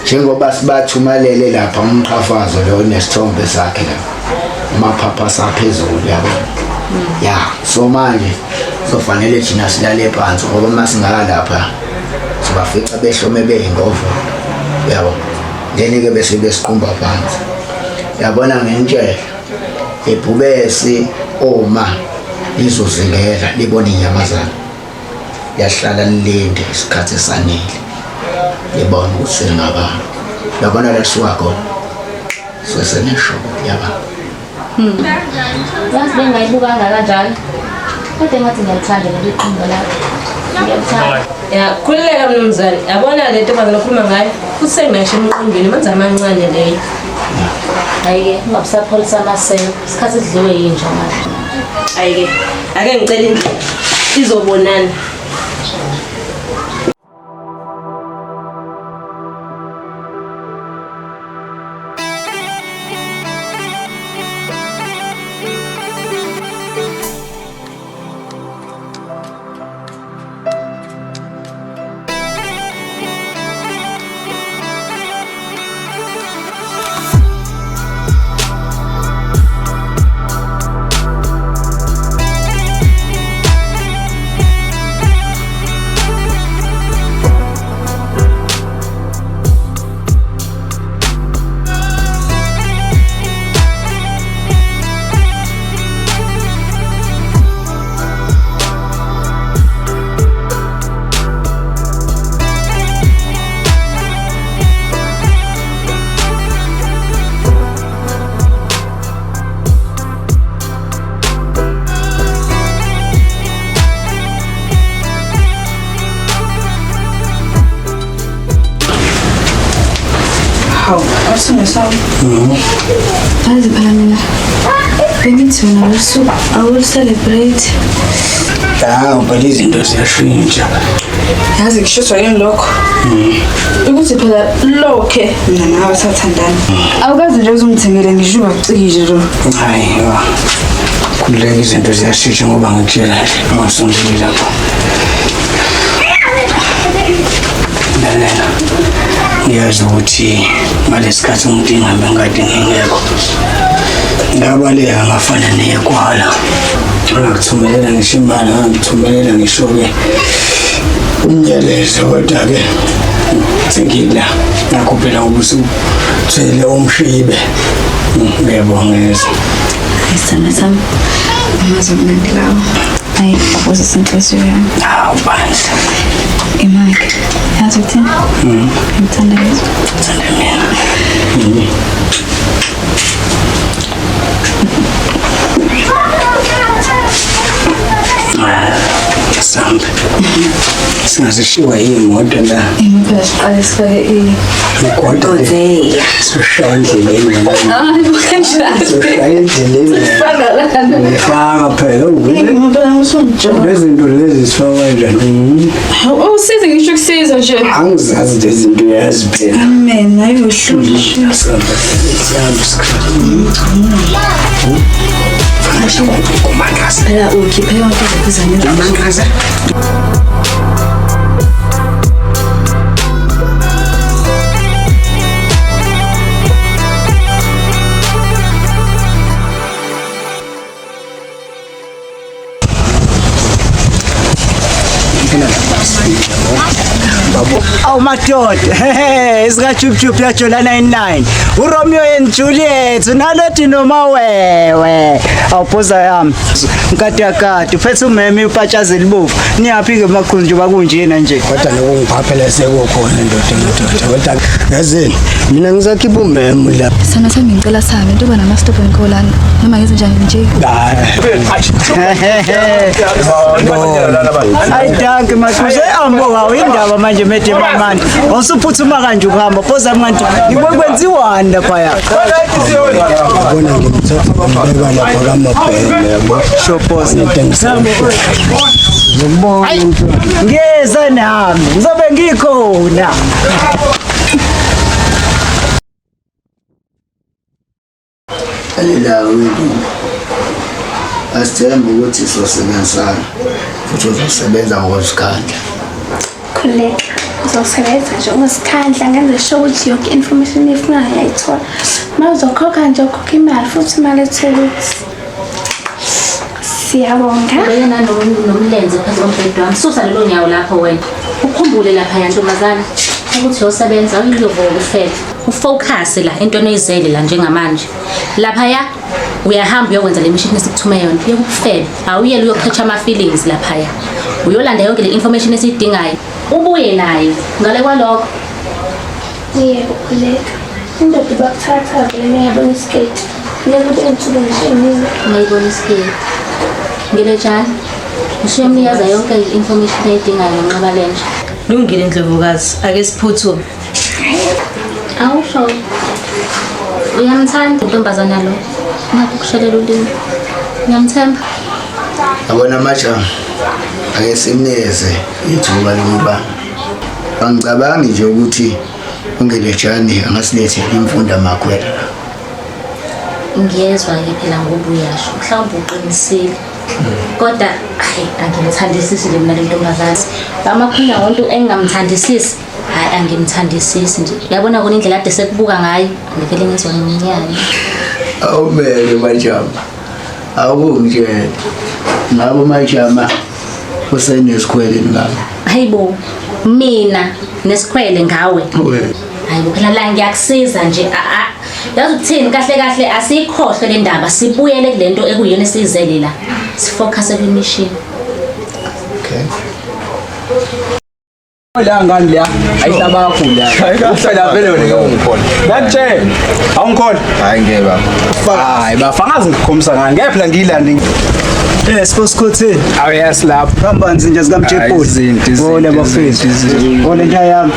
Speaker 8: Njengoba sibathumalele lapha umqhafazo lo nesithombe sakhe la. Amaphapha saphezulu yabona. Ya, so manje sofanele thina silale phansi ngoba masingaka lapha sibafica behlome beyingovo. Yabo. Then-ke bese besiqhumba phansi. Yabona ngentshela ebhubesi oma izozingela libona inyamazana. Yahlala lilinde isikhathi esanele. Libona ukuthi singaba. Yabona la suka khona. Sesenesho yaba.
Speaker 4: Yazi bengayibukanga kanjalo. Kodwa ngathi ngiyalithanda leli qhinga lakho. Ngiyalithanda.
Speaker 5: Ya khulileka mnumzane yabona le ntombazane okhuluma ngayo futhi sengingasho emqondweni manje amancane leyo.
Speaker 4: Hayi-ke ungabusapholisa amaseko isikhathi sidliwe yinja manje.
Speaker 5: Hayi-ke ake ngicela indlela izobonana.
Speaker 6: Yazi phela mina bengithi wena awucelebrate.
Speaker 3: But izinto ziyashintsha.
Speaker 6: Yazi kusho yini lokho? Ukuthi phela lokhe mina nawe sathandana. Awukazi nje uzungithengele ngisho ungacikije lo.
Speaker 3: Hayi khuleka izinto ziyashintsha ngoba ngikutshela nje ngasondela lapha. Lalela. Ngiyazi ukuthi ngalesikhathi umuntu ingabe ngade ngingekho. Ngabaleka ngafana nekwala. Ngakuthumelela ngisho imali ngangithumelela ngisho ke umnyelezo kodwa-ke sengila ngakhuphela ubuso thele umshibe. Ngiyabongeza.
Speaker 6: Isithanda sami amazi omnandi lawo. Hayi aphosisa inhliziyo yami.
Speaker 3: Hawu bandla.
Speaker 6: Imake yazi uthini? Ngithanda yini?
Speaker 3: Ngithanda mina. Asihambe. Singazishiwa iy'moto la.
Speaker 6: Phela siqale sifake
Speaker 3: Imoto soshaya endleleni. Soshaya endleleni. Ngifaka phela lezi zinto lezi sifaka kanjani?
Speaker 6: Usize ngisho kusiza nje.
Speaker 3: Angizazi lezi zinto uyazi phela.
Speaker 6: Mina ayiyohlula. Phela ukhiphe yonke iziphi
Speaker 3: Mangaza. Oh madoda, isika chup ya Jola 99. uRomeo and Juliet unalothi noma wewe. Awuphoza yami. Nkati yakati ufethe umeme upatshazela ibovu. Niyaphi ke makhunju bakunjena nje. Kodwa lokungiphaphela sekukhona ndoda. Kodwa yazini mina ngizakhipha umeme la.
Speaker 6: Sana sami ngicela sami into bana ama-stop and call lana noma ngenze njani nje.
Speaker 3: Ayidake masuze amboka indaba manje methe mamani. Awusuphuthuma kanje ukuhamba phoza manje ngikwenziwani lapha ya. Ubona ngimthatha ngibeka lapha kamabhele yabo. Shopos ngithengisana. Ngiyeza nami ngizobe ngikhona.
Speaker 8: Alila wini asithembe ukuthi sizosebenzisana futhi uzosebenza ngokuzikhandla.
Speaker 9: Khuleka uzosebenza nje ngozikhandla ngenze sure ukuthi yonke information efunayo uyayithola. Uma uzokhokha nje ukhokha imali futhi imali ethele ukuthi siyabonga.
Speaker 4: Wena nomlenze phezu kombhede wami. Susa lelo nyawo lapho wena. Ukhumbule lapha yantombazana ukuthi uyosebenza uyiyovuka ufele. Ufocus la entweni oyizele la njengamanje. Lapha ya uyahamba uyokwenza le mission esikuthuma yona. Uyekufele. Awuyele uyokhetha ama feelings lapha ya. Uyolanda yonke le information esiyidingayo. Ubuye nayo. Ngale kwalokho.
Speaker 9: Yebo khuleka. Indoda bakuthatha vele ngiyabona iskate. Ngeke ensuku nje
Speaker 4: ngiyibona iskate. Ngelejana. Ushemniyaza yonke le information ayidingayo nqaba lenje.
Speaker 5: Lungile Ndlovukazi, ake siphuthume.
Speaker 4: Awusho. Uyamthanda intombazana lo. Ngakushelela ulimi. Ngiyamthemba.
Speaker 8: Yabona maja ake simnikeze ithuba lokuba angicabangi nje ukuthi ungelejani angasilethe imfunda makhwela.
Speaker 4: Ngiyezwa ke phela ngoba uyasho. Mhlawumbe uqinisile. Kodwa hayi angimthandisisi nje mina le ntombazana. Bamakhona umuntu engingamthandisisi. Hayi angimthandisisi nje. Uyabona kona indlela ade sekubuka ngayo. Ngivele ngizwa ngiminyanya.
Speaker 8: Awumele majama. Awungitshela. Ngabo majama usenesikhwele ngabo.
Speaker 4: Hayibo. Mina nesikhwele ngawe. Hayibo phela la ngiyakusiza nje. Yazi ukuthini kahle kahle asikhohle le ndaba sibuyele kulento ekuyona esizele la. Sifocus kwi mission.
Speaker 8: Okay.
Speaker 7: La ngani la ayihlaba kakhulu la ufela vele wena ngiyongikhola nakutshe awungikhola hayi ngeke baba hayi bafangazi ngikhombisa ngani ngeke phela ngiyilande
Speaker 3: Sports Court.
Speaker 7: awuyasi lapho
Speaker 3: Kambanzi nje sikamtshepoli. Ngone bafethu. Ngone nja yami.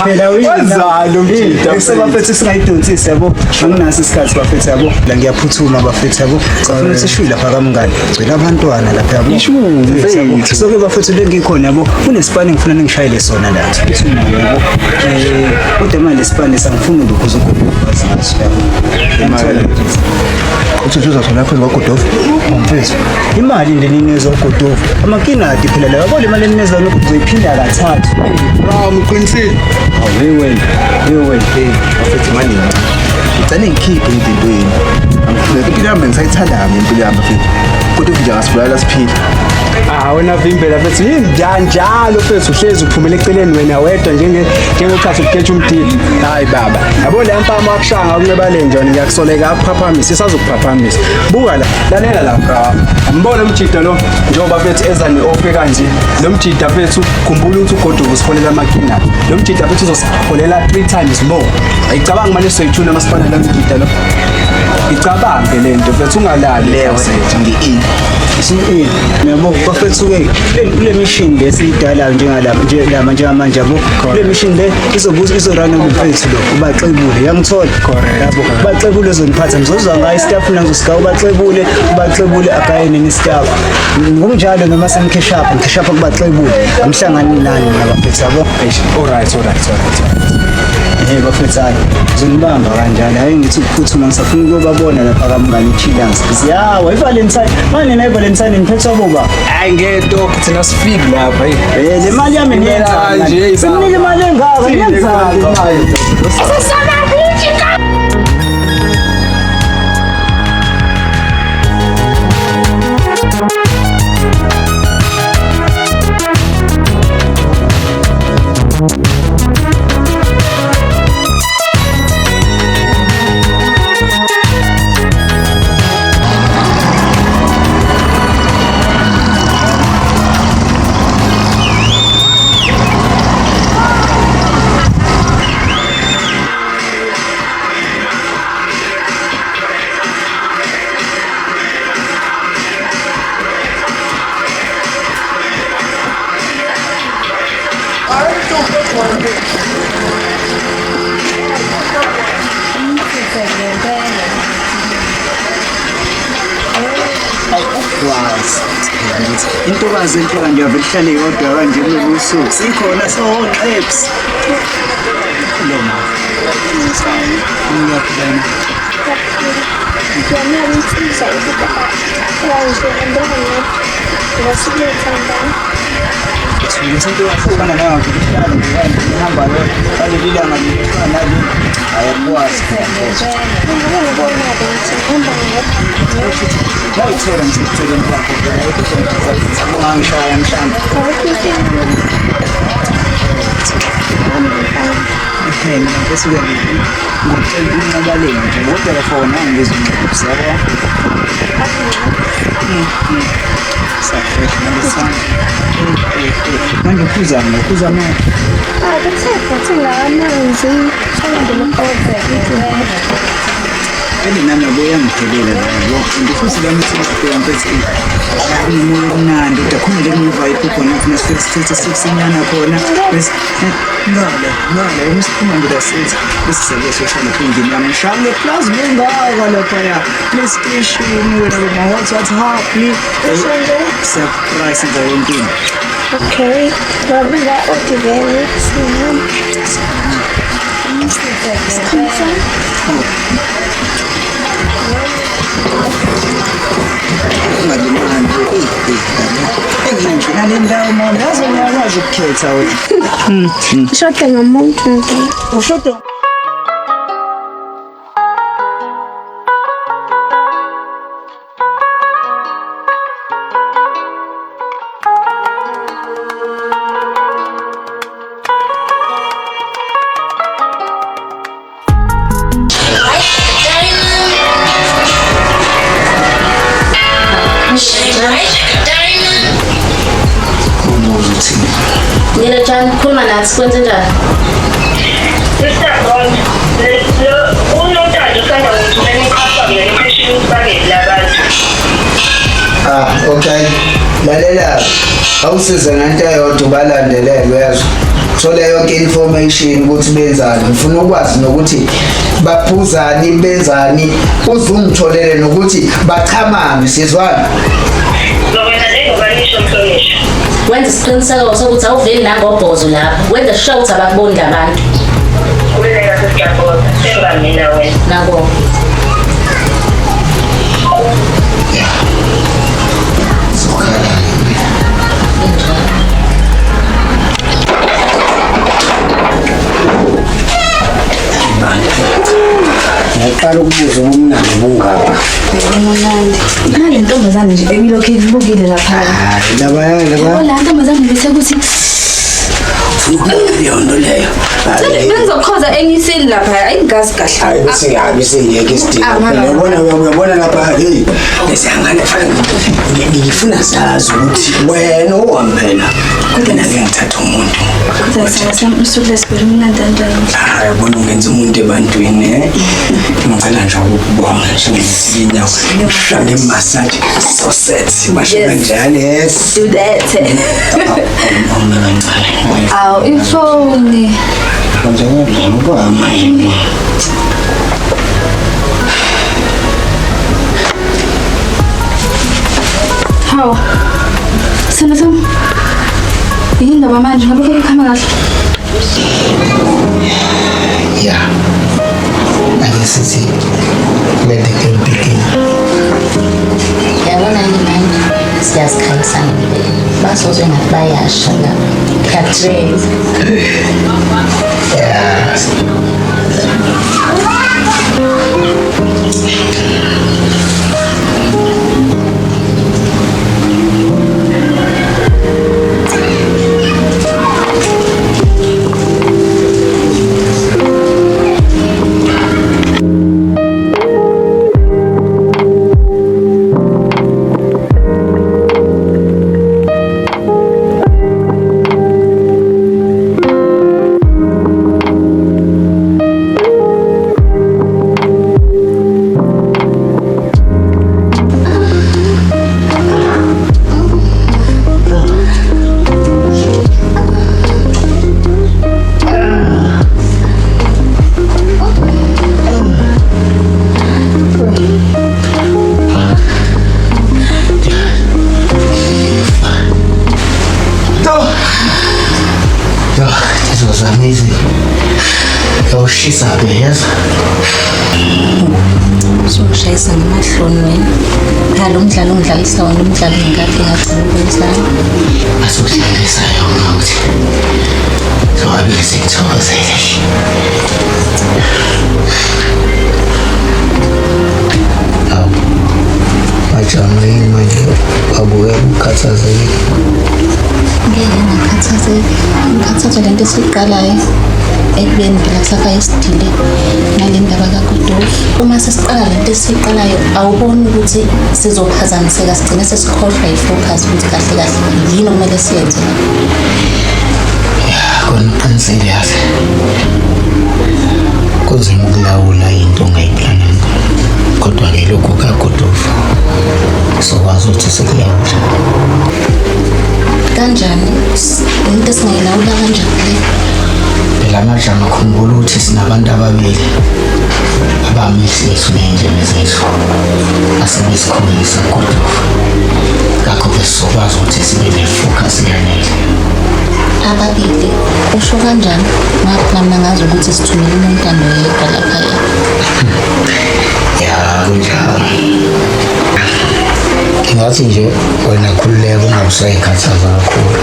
Speaker 3: Phela
Speaker 7: wenzalo mjida.
Speaker 3: Sebafethu singayidonsisi yabo. Anginaso isikhathi bafethu yabo. La ngiyaphuthuma bafethu yabo. Kufanele ukuthi shwi lapha kamngani. Gcina abantwana lapha yabo. So ke bafethu lengikhona yabo. Kunesipani ngifuna ngishayele sona la. Phuthuma yabo. Kodwa manje lesipani sangifuna ukukhuza ukubhaza ngaso yabo. Uthi uzothola phezu kwaGodovu umfethu imali ndenini ezoGodovu amakinati phela la yabo le mali enineza lokho uzoyiphinda kathathu
Speaker 7: mqinisile
Speaker 3: wewe
Speaker 7: bafethu manje ngicane ngikhiphe into yini angifuna impilo yami ngisayithanda kabi impilo yami bafethu kodwa nje ngasibulala siphila wena vimbela bese njalo bese uhlezi uphumela eceleni wena wedwa njengokhathi ukuketha umdili hayi baba yabo le mpama akushanga ukuneba lenje wena ngiyakusoleka akuphaphamisa isazokuphaphamisa buka la lalela la bra ambona umjida lo njengoba bafethu eza neoffer kanje lo mjida bafethu khumbula ukuthi uGodovu usifolela amakina lo mjida bafethu uzosifolela 3 times more ayicabanga manje soyithuna masipana lo mjida lo icabange lento bafethu ungalali
Speaker 8: leyo ngi
Speaker 3: Yabo bafethu-ke kule mission lesiyidalayo njengamanje yabo kule mission le izorana kubafethu lo ubaxebule yangithola yabo ubaxebule uzoniphatha ngizozwa ngayo istaff nangu ubaxebule akayene istaff ngokunjalo noma sengikhesha kubaxebule angihlangani nani nabafethu yabo
Speaker 7: Alright.
Speaker 3: bafethu hayi ngizonibamba kanjalo hayi ngithi ukuphuthuma ngisafuna ukubabona lapha kamngani chillers ziyawa ivalentine manje na ivalentine ngiphethwa boba
Speaker 7: Hayi ngedok thina sifike lapha
Speaker 3: le mali yami niyenza nje senginike imali engaka niyenza imali intokazi impela ngiyavele ihlale yodwa kanje kulobusuku sikhona so-apps Ngiyasibona nayo ngihlala ngihamba lo aleli langa ngifana nalo ayakwazi ngiyayithola ngisithele lapho ngangishaya mhlawumbe bese ngicela unqabaleni nje ngotelefoni angizungizaba manje ukhuza manje nami boyangiphelela labo ndifuthi la mthimba mfethu mnandi udakhona le vibe khona ufuna sifethu sinyana khona bese ngale umsiphuma ngidasiza besizabe soshana phindini yami ngishange plus ngengaka lapha ya PlayStation wena ma WhatsApp happy surprise nje yonke.
Speaker 9: Okay, babila otiveni Shote ngamuntu nje.
Speaker 3: Ushote
Speaker 4: Nina John, khuluma nathi kwenze njani?
Speaker 2: Sister Bond, unotando usanda ngithumela ikhapa nge-location package labantu.
Speaker 10: Okay. Lalela. Awusize ngento eyodwa balandelelwe yazo. Thola yonke information ukuthi benzani. Ngifuna ukwazi nokuthi baphuzani benzani. Uzungitholele nokuthi bachamame sizwana.
Speaker 2: Ngobona njengobanisho mhlonishwa.
Speaker 4: Wenza isiqiniseko sokuthi awuveli nangobhozo lapho. Wenza sure ukuthi abakuboni labantu.
Speaker 2: Kuleka sesiyabona. Semba mina wena.
Speaker 4: Nako.
Speaker 10: Ngaqala ukubuza umnandi bungaka.
Speaker 6: Nale ntombazane nje ebilokhu ibukile lapha.
Speaker 10: Laba.
Speaker 6: La ntombazane bese kuthi
Speaker 10: Yondo leyo.
Speaker 6: bengizokhoza enyiseli lapha ayingazi kahle.
Speaker 10: Hayi bese ngiyabise ngeke isidingo. Uyabona lapha hey. Bese angane fana ngifuna sazi ukuthi wena owambela kodwa ngeke ngithathe umuntu hayi bona ungenza umuntu ebantwini ngicela nje ukubona njengesinya uhlale emassage so sexy basho kanjani yes
Speaker 6: do that aw ifoni
Speaker 10: kanjani ngoba manje
Speaker 6: haw Sam yini ndaba manje ngabe kukhama kahle
Speaker 10: yeah I guess it's let the game begin
Speaker 4: yabona yini manje siyazikhanyisa ngempela basozwe ngathi bayasha la Catherine
Speaker 10: yeah She's up there, yes?
Speaker 4: Sokushayisa ngamahloni wena. Ngalo umdlalo ongidlalisa wona umdlalo ngikade ngagcina ukwenzayo.
Speaker 10: Asokudlalisa yona ukuthi sowabe sekuthokozele. Awu. Majamini manje babuye ukhathazekile.
Speaker 4: Ngeke ngakhathazeki. Ngikhathazwa lento esiqalayo. Ekubeni phela kusafaka isidile nale ndaba kaGudufu. Uma sesiqala lento esiqalayo awuboni ukuthi sizophazamiseka sigcine sesikhohlwa ifocus ukuthi kahle kahle yini okumele siyenze.
Speaker 10: Khona uqinisele yazi. Kunzima ukulawula into ongayiplananga. Kodwa ke lokho kaGudufu sokwazi ukuthi sikulawula.
Speaker 4: Kanjani? Into esingayilawula kanjani le?
Speaker 10: Phela manje ngakhumbula ukuthi sinabantu ababili abamihlisi nendlela zethu asebesikhulisa Gudufu. Ngakho-ke sizokwazi ukuthi sibe ne-focus yanele.
Speaker 4: Ababili usho kanjani? Ngapha mina ngazi ukuthi sithumele umuntu yedwa lapha ya.
Speaker 10: Ya kunjalo. Ngingathi nje wena khululeka ungabusayikhathaza kakhulu.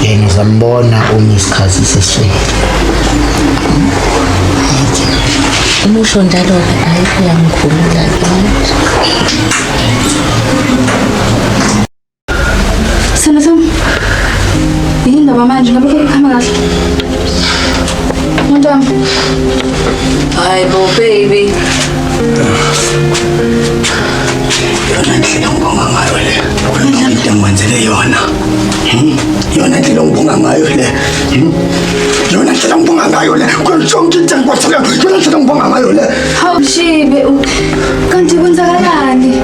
Speaker 10: Yena uzambona uma isikhathi sesifike.
Speaker 4: Umusho njalo-ke ayikho yangikhulula manje.
Speaker 6: Sam yini ndaba manje ngabe kukhama kahle Mntwana hayi bo baby
Speaker 10: Yona ndlela ngibonga ngayo le. Wena into engwenzele yona. Yona ndlela ngibonga ngayo le. Yona ndlela ngibonga ngayo le. Konke into engikwathele yona ndlela ngibonga ngayo le.
Speaker 6: Hawu Shibe kanti kwenzakalani?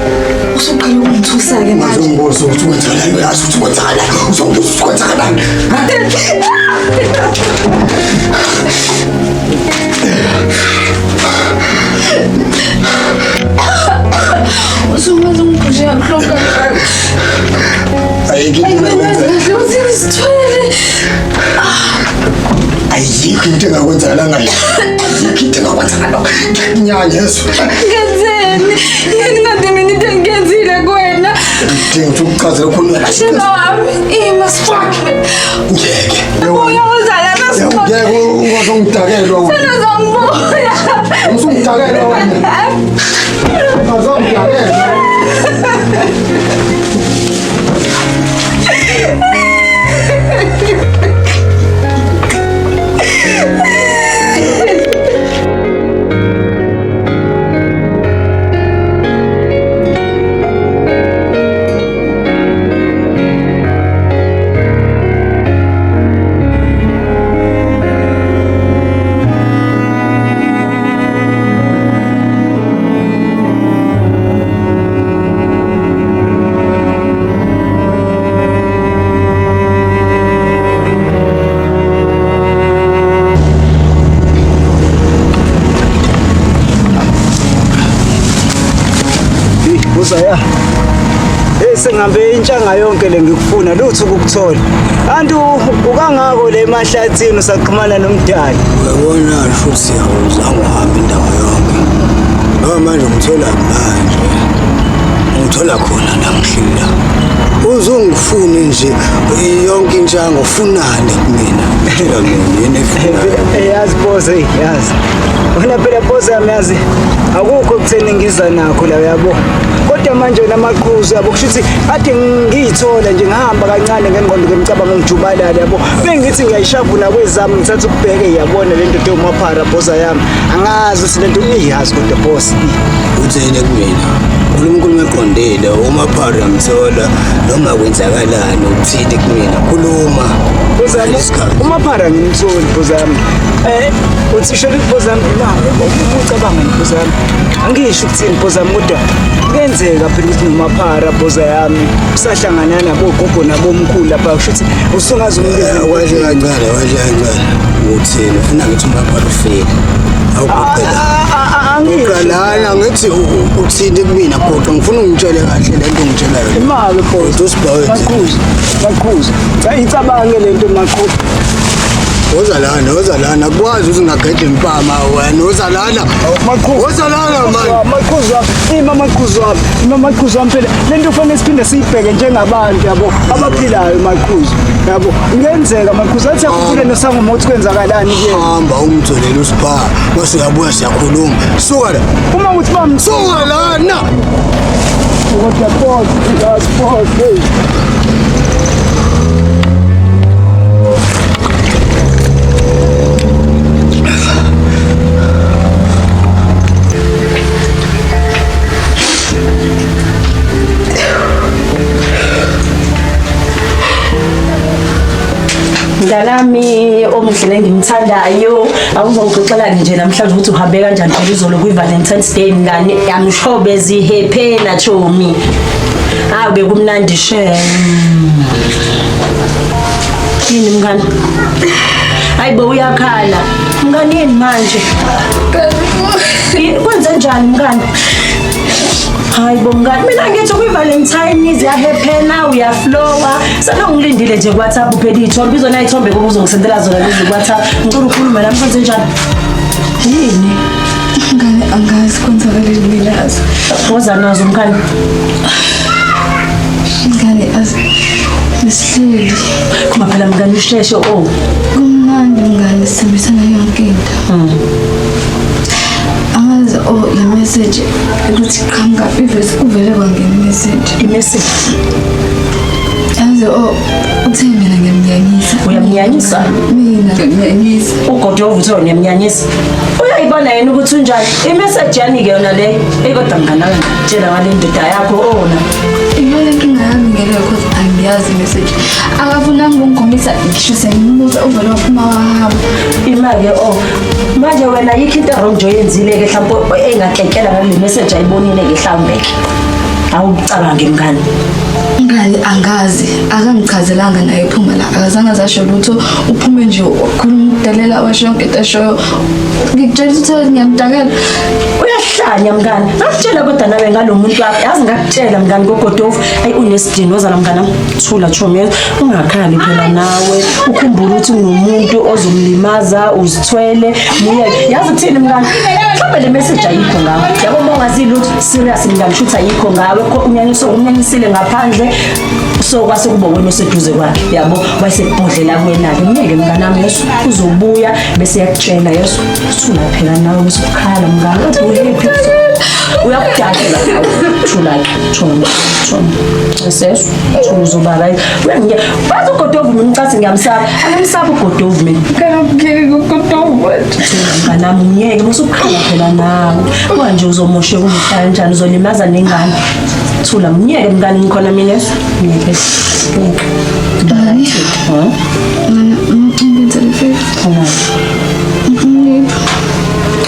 Speaker 6: Usuqala ukungithusa-ke manje.
Speaker 10: Uzongibuza ukuthi kwenzakalani uyazi ukuthi kwenzakalani. Uzongibuza ukuthi kwenzakalani.
Speaker 6: Usumaze ungipushe kabuhlungu kancane.
Speaker 10: Ayikho into engakwenzakalanga le. Ayikho into engakwenzakalanga. Nyanyezo.
Speaker 6: Ngenzeni? Yini ngade mina into engiyenzile kuwena?
Speaker 10: Ngidinga ukuthi ukuchazela khona la.
Speaker 6: Shema wami, imasifake.
Speaker 10: Ngeke.
Speaker 6: Uyawuzala nasifake.
Speaker 10: Ngeke ungazongidakelwa wena.
Speaker 6: Sana zambuya.
Speaker 10: Usungdakelwa wena. Ungazongidakelwa.
Speaker 3: sengabe intshanga yonke lengikufuna lutho ukukuthola. Kanti ukangako le emahlathini usaqhumana nomdala.
Speaker 10: Uyabona futhi awuzange uhambe indawo yonke. Ngoba manje ngithola manje. Ngithola khona la ngihlila. Uzongifuna nje yonke intshanga ufunane kumina. Phela mina yini efuna.
Speaker 3: Yazi boss yazi. Wena phela boss yami yazi akukho kutheni ngiza nakho la yabo. Kodwa manje namaqhuzu yabo kushuthi ade ngiyithola nje ngihamba kancane ngengqondo ngemicabango ngijubalala yabo. Bengithi ngiyayishavuna kwezami ngithatha ukubheke yabona lento eTomaphara boss yami. Angazi ukuthi lento iyazi kodwa boss
Speaker 10: uthene kumina. uNkulunkulu eqondile uMaphara yamthola noma kwenzakalani uthini kumina khuluma
Speaker 3: uzama uMaphara ngimtholi bozami uthisho libozami imali ucabanga bozami angisho ukuthini bozami kodwa kuyenzeka phela ukuthi noMaphara boza yami usahlangana nabogogo nabomkhulu lapha kushuthi usungazi umnikeza
Speaker 10: waje kancane uthini ufuna ngithi uMaphara ufile Uqalana ngithi uthini kumina kodwa ngifuna ungitshele kahle lento ngitshela yona.
Speaker 3: Imali kodwa
Speaker 10: usibhawe.
Speaker 3: Maqhuzu. Sayicabange lento maqhuzu.
Speaker 10: Ozalana kwazi ukuthi ngagede impama wena ozalana. Ozalana man.
Speaker 3: Maqhuzu phela lento kufanele siphinde siyibheke njengabantu yabo abaphilayo maqhuzu. Yabo ngenzeka maqhuzu athi akuphile nosangomothi kwenzakalani kuyena.
Speaker 10: Hamba umtholele usipha. Mase uyabuya siyakhuluma. Suka la.
Speaker 3: Uma uthi
Speaker 10: bamsuka lana.
Speaker 3: Kodwa pause.
Speaker 5: Ngalami omhle ngimthandayo awuzongixoxela nje namhlanje ukuthi uhambe kanjani phela izolo kwi-Valentine's Day ngani I'm bezihappy na Chomi abe kumnandi she yini mngani ayibo uyakhala mngani yini manje kwenze njani mngani hayibo mngani mina ngithi kwi-Valentine iziyahappy uyaflowa sana ungilindile nje ku-WhatsApp uphela ithombe izona ithombe kuba uzongisendela zona lezi ku-WhatsApp ngicela ukhulume nami kwenze njani yini
Speaker 6: mngani angazi kwenzakaleni milazo
Speaker 5: woza nazo mngani
Speaker 6: mngani asihleli
Speaker 5: kuma phela mngani usheshe
Speaker 6: kumnandi mngani sisebenzisana yonke into angazi le message ukuthi qhamuka ivesi kuvele kwangena imessage angazi uthi mina ngiyamnyanyisa
Speaker 5: uyamnyanyisa
Speaker 6: mina ngiyamnyanyisa
Speaker 5: ugodo ovutho uyamnyanyisa uyayibona yena ukuthi unjani imessage yani ke yona le kodwa mngana tshela ngale ndoda yakho ona
Speaker 6: imali inkinga yami ngeke ukuthi angiyazi imessage akafuna ngikhombisa ngisho sengimuza uvela waphuma wahamba
Speaker 5: imali manje wena yikho into wrong nje oyenzile ke mhlawumbe engakekela ngale message ayibonile ke mhlawumbe awucabange mngani
Speaker 6: ngani angazi akangichazelanga naye ephuma la akazange azasho lutho uphume nje ukhuluma udalela washo yonke into eshoyo ngikutshela ukuthi ngiyamdakela
Speaker 5: uyahlanya mngani ngakutshela kodwa nawe ngalomuntu wakho yazi ngakutshela mngani gogodovu ayi unesidini wozala mngana thula Chomi ungakhali phela nawe ukhumbula ukuthi unomuntu ozomlimaza uzithwele yazi uthini mngani mhlawumbe le message ayikho ngawe yabo mongazile ukuthi serious mngani shutha ayikho ngawe unyanyisile ngaphandle so kwase kuba wena oseduze kwakhe yabo bayisebhodlela kwenake ngeke mngani nami yesu uzobuya bese yakutshela yesu thula phela nawe usukhala mngani uthi uhappy uyakudakela thula Chomi sesu Chomi uzobala wena bathi ugodovu mina ngicathi ngiyamsaba angamsaba ugodovu mina
Speaker 6: ngeke ugodovu
Speaker 5: mngani nami ngeke usukhala phela nawe manje uzomoshe kumhlanje kanjani uzolimaza nengane thula mnyeke mngani ngikhona mina yesu ngeke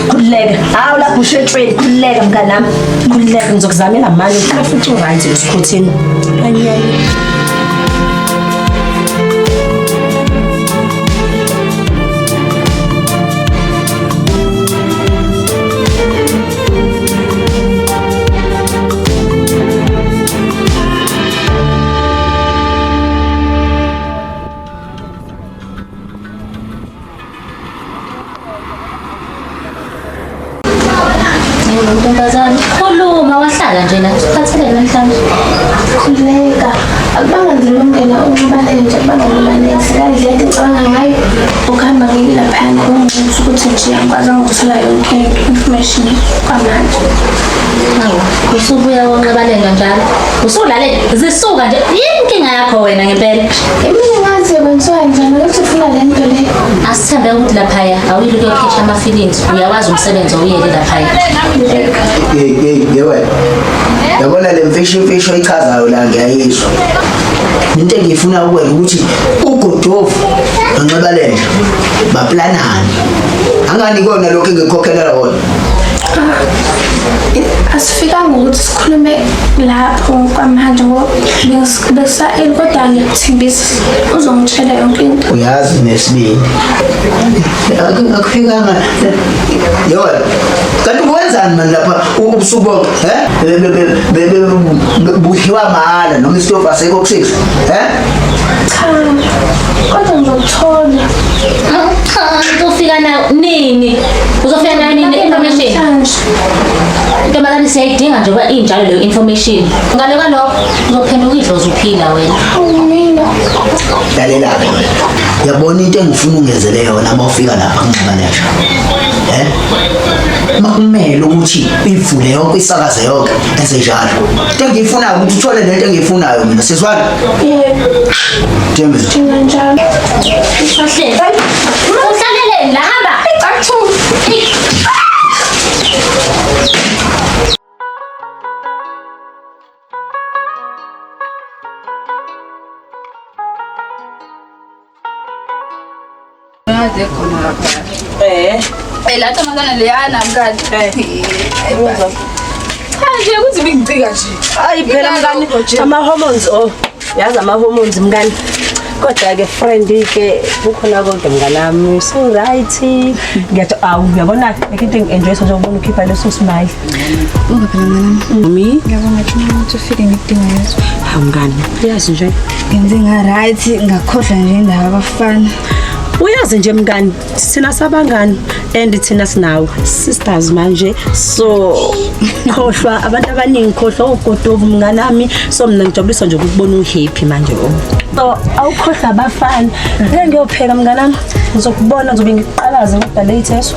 Speaker 5: kuleka hawu lapho ushetshweni kuleka mngani nami kuleka ngizokuzamela manje ufuna futhi uright esikhuthini anyani
Speaker 9: kodwa akubanganzima ukungena unxibalele nje bangalumanesi ngandlela engicabanga ngayo ukuhamba ngili laphana kungukuthi ukuthi nje angikwazi ngokuthola yonke information kwamanje.
Speaker 4: Hawu, usubuya wonxibalela njalo. Usulalela zisuka nje yini inkinga yakho wena ngempela?
Speaker 9: Mina ngathi kwenziwa njani ukuthi ufuna le nto le.
Speaker 4: Asithembe ukuthi laphaya awuyile ukuyokhishwa ama-feelings uyawazi umsebenzi awuyele laphaya.
Speaker 8: Yewe yabona le mfisho ichazayo la ngiyayizwa. Into engifuna ukwenza ukuthi uGodovu noNxibalele baplanane. Angani kona lokho engikhokhela wona.
Speaker 9: Asifikanga ukuthi sikhulume lapho kwamanje ngoba besayini kodwa ngikuthembisa uzongitshela yonke into.
Speaker 8: Uyazi nesibindi. Akufikanga. Yewe kanti wenzani manje lapha ubusuku budliwa mahala noma isitofu asekho ku6
Speaker 9: Cha kodwa ngizothola.
Speaker 4: Cha uzofika nayo nini? Uzofika nayo nini information? Ntombazane siyayidinga nje ngoba injalo leyo information. Ngale kwalokho uzophenduka idlozi uphila wena.
Speaker 9: Mina
Speaker 8: lalela-ke yabona into engifuna ungenzele yona uma ufika lapha kuNxibalele makumele ukuthi ivule yonke isakaze yonke enzenjalo. Into engiyifunayo ukuthi uthole lento engiyifunayo mina sizwana.
Speaker 9: yebo
Speaker 8: Thembe
Speaker 9: njalo.
Speaker 4: Uhlalele la hamba.
Speaker 6: La ntombazane leyana mngani. Nje kuthi bengicika nje.
Speaker 5: Hayi phela mngani ama-hormones yazi ama-hormones mngani. Kodwa-ke friend-ke kukhona konke mnganami so-right uyabona into engi-enjoyisa nje ukubona ukhipha leso smile.
Speaker 6: Ungaphela mnganami. Ngiyabona ukuthi ufike ngikudinga yezo.
Speaker 5: Hawu mngani uyazi nje
Speaker 6: Ngenze nga-right ngakhohlwa nje indaba abafana.
Speaker 5: uyazi nje mngani thina sabangani and thina sinawo sisters manje so khohlwa abantu abaningi khohlwa uGodovu mnganami so mina ngijabuliswa nje ukubona uhappy manje so awukhohlwa abafana ngiyopheka mnganami ngizokubona ngizobe ngiqalaze kodwa latest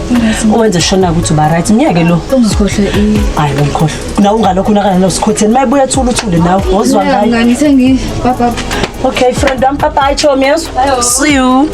Speaker 5: uwenze shona ukuthi uba right ngiyeke lo
Speaker 6: Ungikhohlwe
Speaker 5: hayi ngikhohlwa nawe ungalokho unakala nosikhotheni mayibuya thuluthule nawe ozwa ngayo
Speaker 6: mngani sengi papa.
Speaker 5: okay friend wami bye chomi yazwa see you.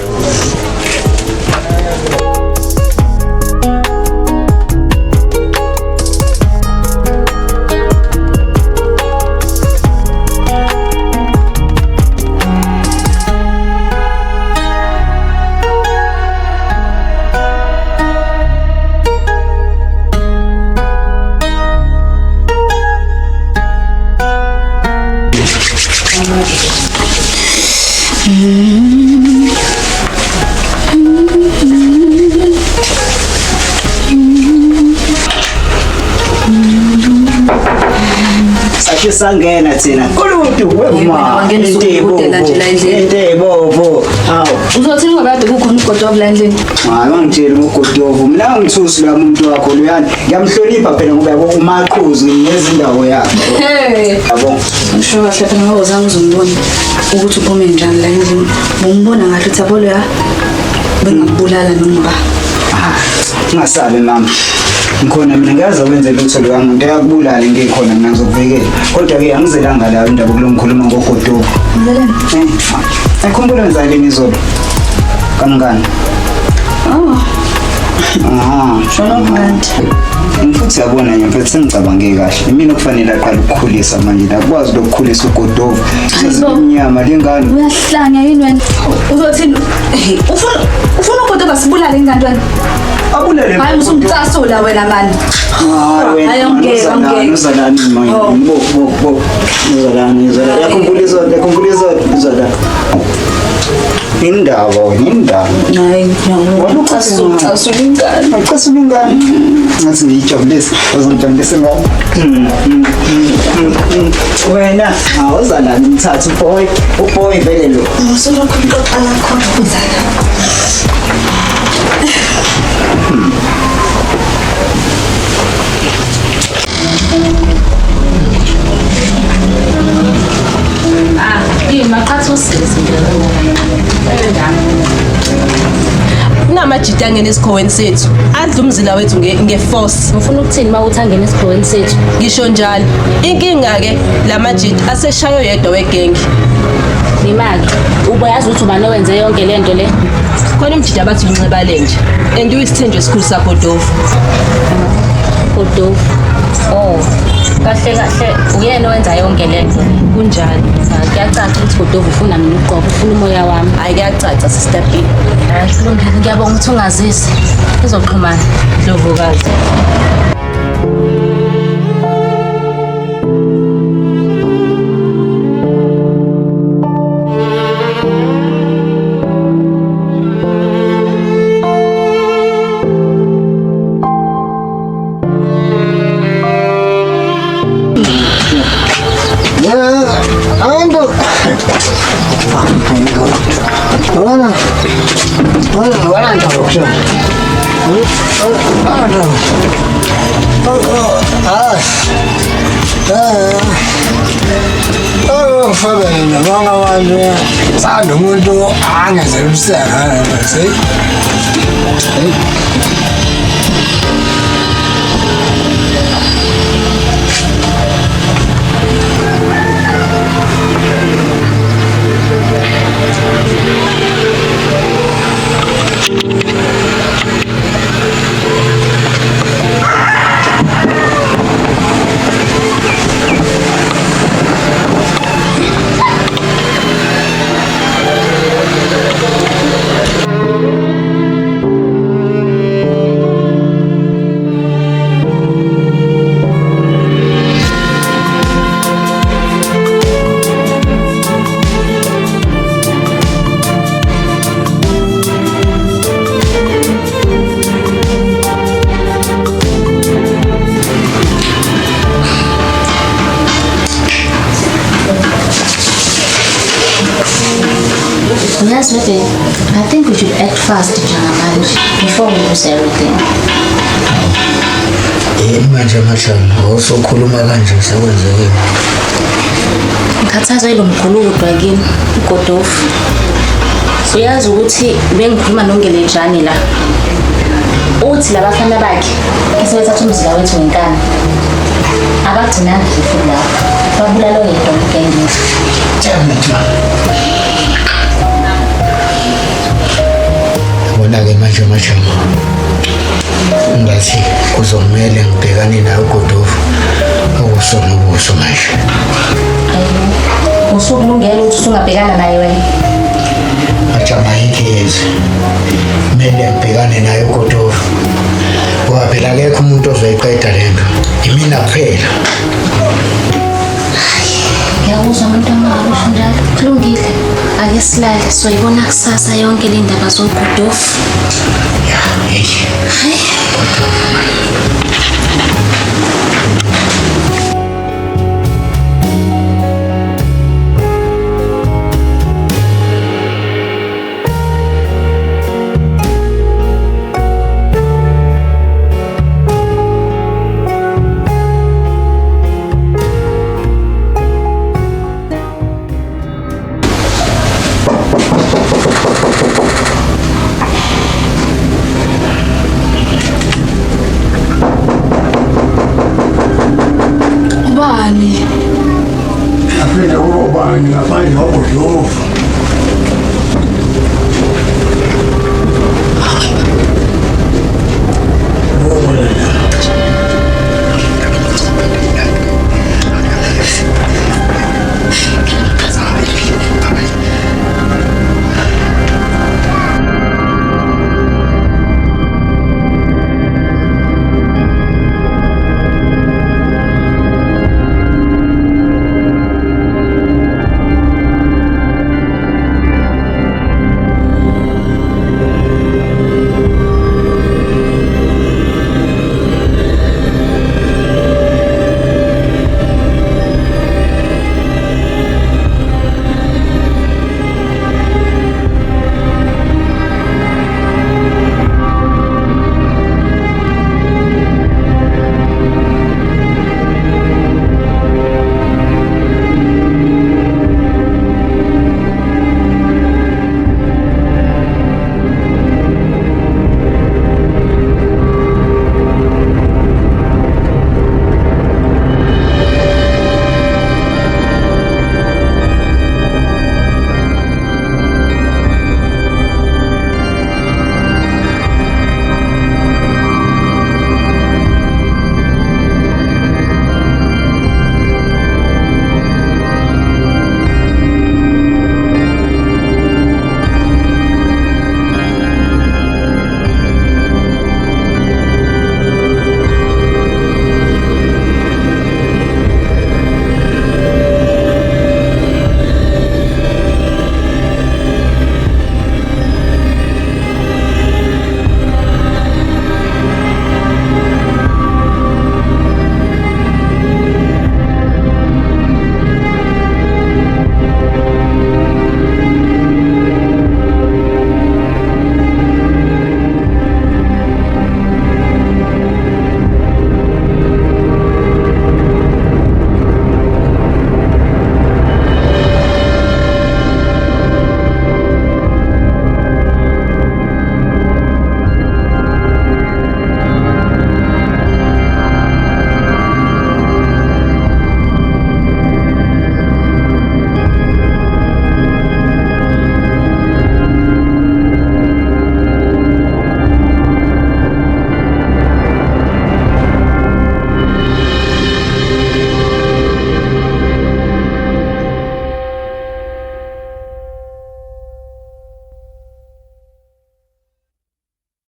Speaker 3: Sakhe sangena thina kuluntu wema intebo hawu
Speaker 6: Uzothi ngakade kukhona uGodovu la endlini.
Speaker 3: hayi wangitshela uGodovu mina ngithusi la umuntu wakho luyani ngiyamhlonipha phela ngoba yabo umaqhuzu nezindawo yakhe yabo
Speaker 6: Ngisho kahle phela ngoba uzange uzombona ukuthi uphume njani la endlini. Ngibona ngathi uthabo lo ya bengakubulala noma
Speaker 3: ungasabi mama ngikhona mina ngiyazi ukwenza lutho lwami into yakubulala ngikhona mina ngizokuvikela kodwa-ke angizelanga la indaba kulo ngikhuluma ngoGodovu akhumbula ngizale ngizolo kamngani
Speaker 6: shona mnandi.
Speaker 3: Futhi yabona nje mfethu sengicabange kahle mina kufanele aqale ukukhulisa manje la kwazi ukukhulisa uGodovu inyama lengane
Speaker 6: Uyahlanya yini wena? Uzothi ufuna uGodovu asibulale ingane wena?
Speaker 3: abulale
Speaker 6: Hayi usumcasula wena mani.
Speaker 3: hayi ngeke uzalani manje bo uzalani yakhumbula indaba
Speaker 6: Hayi ngiyacasula ingane.
Speaker 3: Acasula ingane ngathi ngiyijabulisa uzongijabulisa ngani wena awuzalani mthatha uboy vele lo
Speaker 6: Usolokhu uxoxa lakho uzala.
Speaker 4: maqatha usizi
Speaker 5: Kunamajita angena esikhoweni sethu. Adla umzila wethu ngeforce.
Speaker 4: Ufuna ukuthini mawuthi angena esikhoweni sethu?
Speaker 5: Ngisho njalo. Inkinga ke lamajita aseshayo yedwa wegenge.
Speaker 4: Imali. Ubayazi ukuthi ubani owenze yonke lento le?
Speaker 5: Khona umjita bathi unxiba lenje. And uyisithenjwe esikhulu saGodovu.
Speaker 4: Godovu. Oh. Kahle uyena owenza yonke lento.
Speaker 5: Kunjani?
Speaker 4: Kuyacaca ukuthi Godovu ufuna mina uqobo, ufuna umoya wami.
Speaker 5: Hayi kuyacaca Sister B.
Speaker 4: Kulungile, ngiyabonga ukuthi ungazisi. Izoxhumana
Speaker 5: Dlovukazi.
Speaker 1: Fabelana bonke abantu sanda umuntu angenzela umseka nje.
Speaker 4: Yes, baby. I think we should act fast njengamanje before we lose everything.
Speaker 8: Manje mashana, usokhuluma kanje sekwenzekile.
Speaker 4: Ngikhathazwe lo mguludwa kimi uGodovu. Uyazi ukuthi bengikhuluma noNgelenjani la. Uthi labafana bakhe sebethatha umzila wethu ngenkani. Abagcinanga futhi lapho. Babulalo yedwa ngengeni.
Speaker 8: Bona-ke manje mashana, ngathi kuzomele ngibhekane naye uGodovu ubuso nobuso manje.
Speaker 4: Usukulungela ukuthi usungabhekana naye wena.
Speaker 8: Ajama yikezi. Kumele ngibhekane naye uGodovu. Ngoba phela akekho umuntu ozoyiqeda lento. Imina kuphela.
Speaker 4: Ngiyakuzwa umuntu amakusho njalo. Kulungile. Ake silale soyibona kusasa yonke le ndaba zoGodovu. Hayi.
Speaker 1: Ngaphandle kokuba ngaphandle kokuDlovu